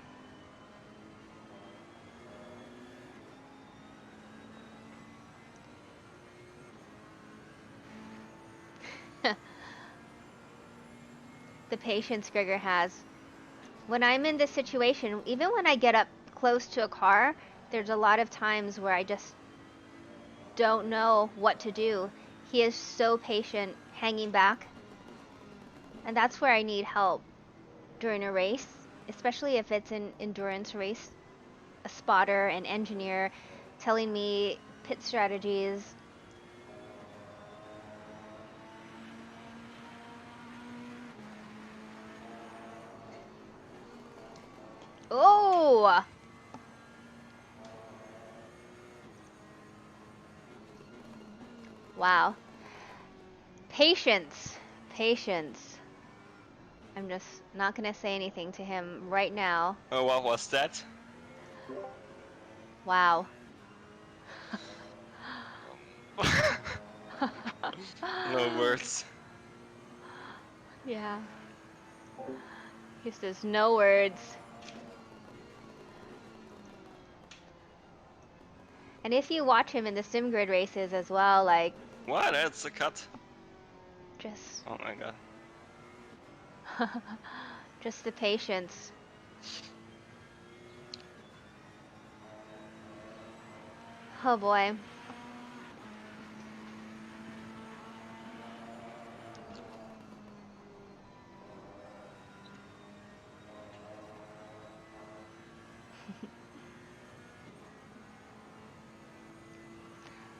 The patience Gregor has. When I'm in this situation, even when I get up close to a car, there's a lot of times where I just don't know what to do. He is so patient, hanging back. And that's where I need help during a race, especially if it's an endurance race. A spotter, an engineer telling me pit strategies. Oh! Wow. Patience. Patience. I'm just not gonna say anything to him right now. Oh, what was that? Wow. No words. Yeah. He says no words. And if you watch him in the SimGrid races as well, like, What? That's a cut. just, Oh my god. just the patience. Oh boy.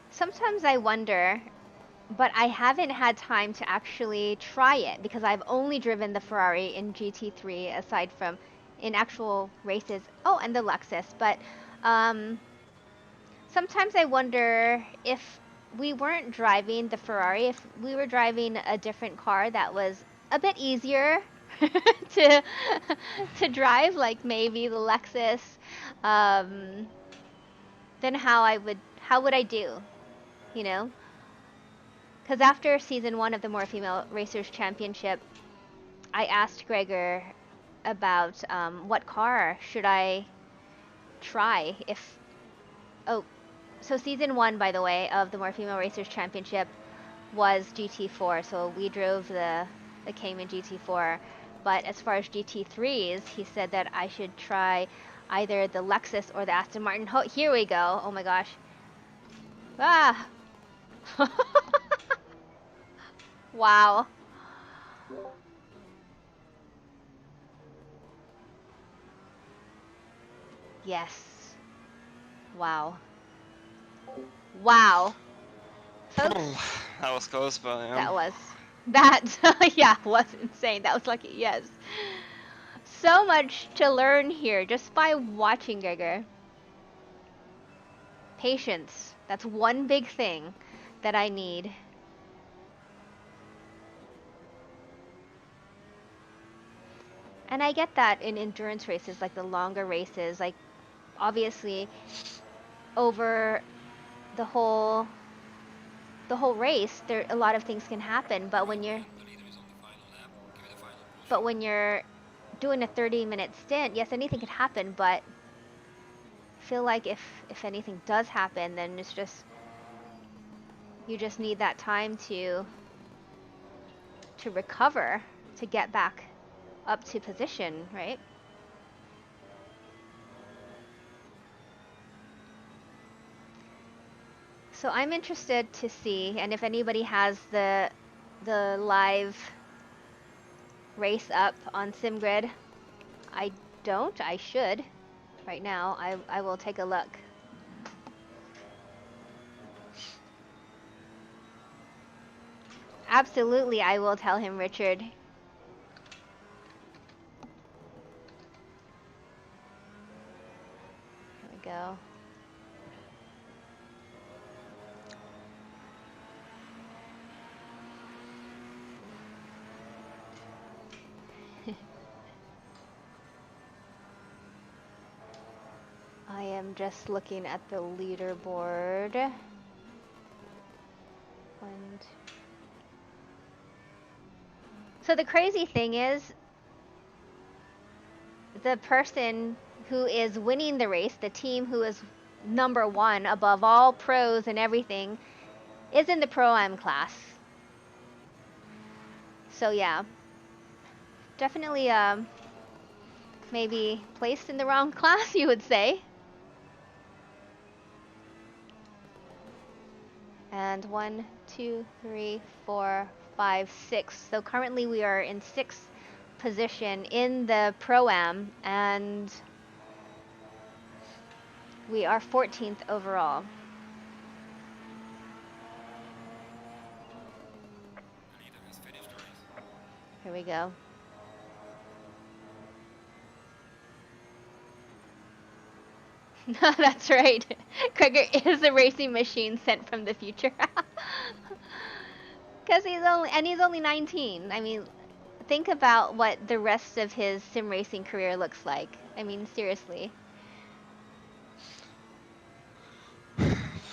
Sometimes I wonder, but I haven't had time to actually try it because I've only driven the Ferrari in GT3 aside from in actual races. Oh, and the Lexus. But sometimes I wonder if we weren't driving the Ferrari, if we were driving a different car that was a bit easier to to drive, like maybe the Lexus, then how would I do, you know? Because after season 1 of the More Female Racers Championship, I asked Gregor about what car should I try if. Oh, so season 1, by the way, of the More Female Racers Championship was GT4. So we drove the Cayman GT4. But as far as GT3s, he said that I should try either the Lexus or the Aston Martin. Oh, here we go. Oh my gosh. Ah. Wow. Yes. Wow. Wow. Folks, That was close, but yeah. that was that yeah, was insane. That was lucky. Yes. So much to learn here just by watching Gregor. Patience. That's one big thing that I need. And I get that in endurance races, like the longer races, like obviously over the whole race, there a lot of things can happen, but when you're The leader is on the final lap. Give it a final push. but when you're doing a 30-minute stint, yes, anything could happen, but I feel like if anything does happen, then it's just you just need that time to recover, to get back up to position, right? So I'm interested to see, and if anybody has the live race up on SimGrid, I don't. I should. Right now, I will take a look. Absolutely, I will tell him, Richard. Here we go. I am just looking at the leaderboard. So the crazy thing is, the person who is winning the race, the team who is number 1 above all pros and everything, is in the Pro-Am class. So yeah, definitely maybe placed in the wrong class, you would say. And 1, 2, 3, 4, 5, 6. So currently we are in 6th position in the Pro-Am, and we are 14th overall. The leader has finished the race. Here we go. That's right. Gregor is a racing machine sent from the future. Because he's only 19. I mean, think about what the rest of his sim racing career looks like. I mean, seriously.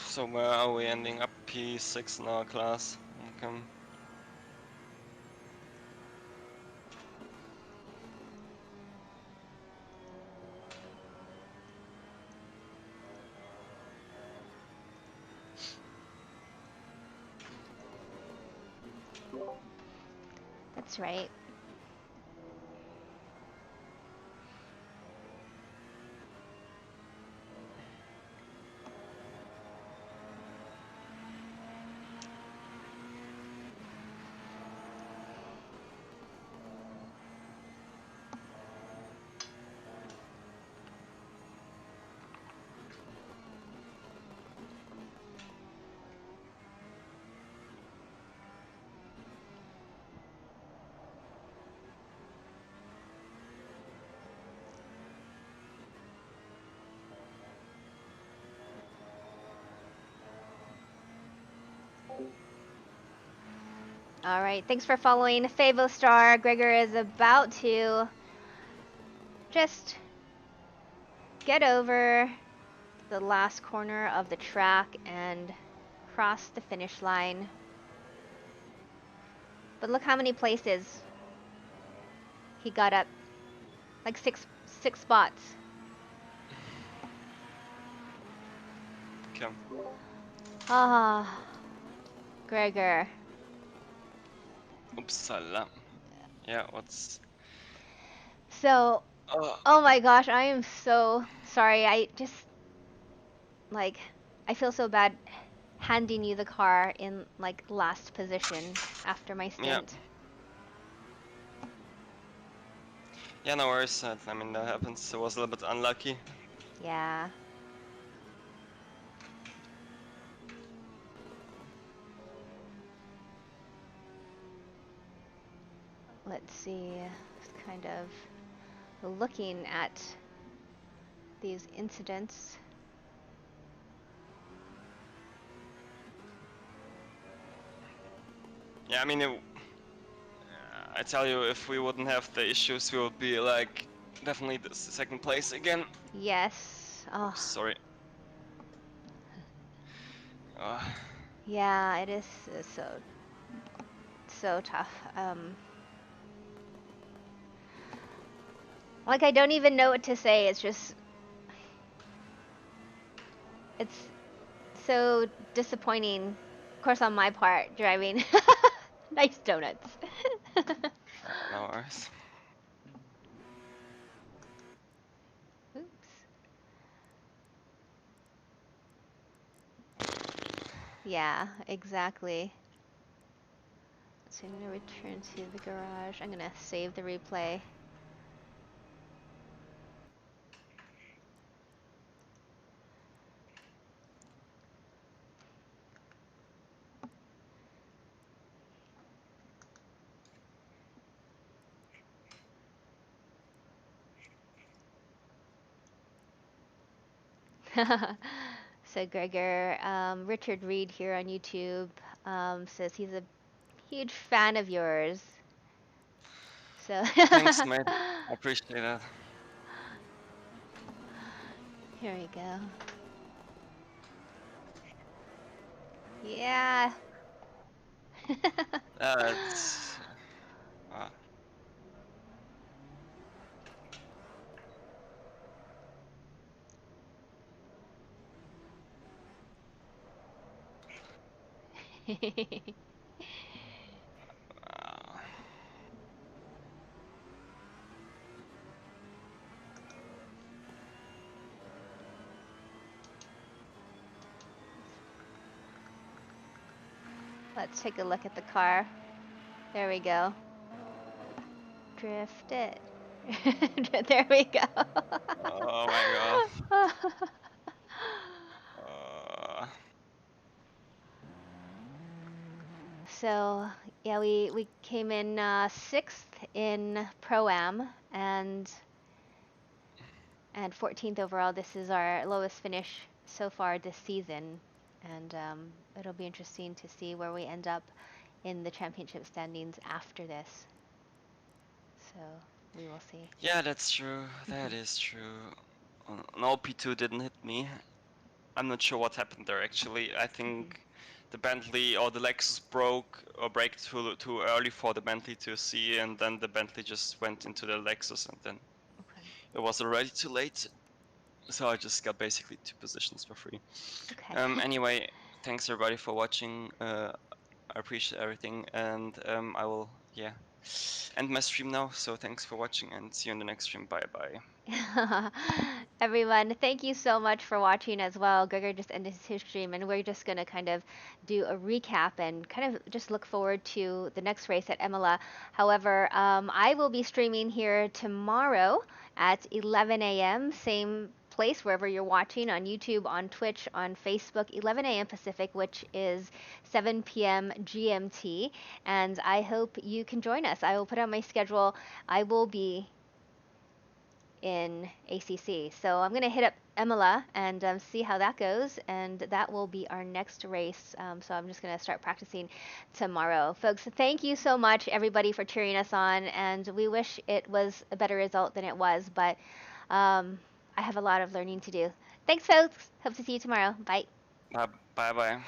So where are we ending up? P6 in our class. Okay. That's right. All right, thanks for following Favo Star. Gregor is about to just get over the last corner of the track and cross the finish line. But look how many places he got up. Like six spots. Okay. Ah, Gregor. Uppsala. Yeah, what's... So, oh my gosh, I am so sorry. I just, like, I feel so bad handing you the car in, like, last position after my stint. Yeah, no worries. I mean, that happens. It was a little bit unlucky. Yeah. Let's see, just kind of looking at these incidents. Yeah, I mean, I tell you, if we wouldn't have the issues, we would be like definitely the second place again. Yes. Oh. Sorry. Yeah, it is so tough. Like, I don't even know what to say. It's just, it's so disappointing, of course, on my part, driving. Nice donuts. No worries. Oops. Yeah, exactly. So I'm gonna return to the garage. I'm gonna save the replay. So Gregor, Richard Reed here on YouTube says he's a huge fan of yours. So Thanks, mate. I appreciate that. Here we go. Yeah. It's... Let's take a look at the car. There we go. Drift it. There we go. Oh my god. So yeah, we came in 6th in Pro-Am and 14th overall. This is our lowest finish so far this season, and it'll be interesting to see where we end up in the championship standings after this. So we will see. Yeah, that's true. That is true. No, P2 didn't hit me. I'm not sure what happened there actually. I think the Bentley or the Lexus broke or braked too early for the Bentley to see, and then the Bentley just went into the Lexus, and then Okay. it was already too late. So I just got basically 2 positions for free. Okay. Anyway, thanks everybody for watching. I appreciate everything, and I will end my stream now. So thanks for watching, and see you in the next stream. Bye bye. Everyone, thank you so much for watching as well. Gregor just ended his stream, and we're just going to kind of do a recap and kind of just look forward to the next race at Imola. However, I will be streaming here tomorrow at 11 a.m., same place wherever you're watching, on YouTube, on Twitch, on Facebook, 11 a.m. Pacific, which is 7 p.m. GMT. And I hope you can join us. I will put on my schedule. I will be in ACC. So I'm going to hit up Imola and see how that goes, and that will be our next race. So I'm just going to start practicing tomorrow. Folks, thank you so much, everybody, for cheering us on, and we wish it was a better result than it was, but I have a lot of learning to do. Thanks, folks. Hope to see you tomorrow. Bye. Bye bye.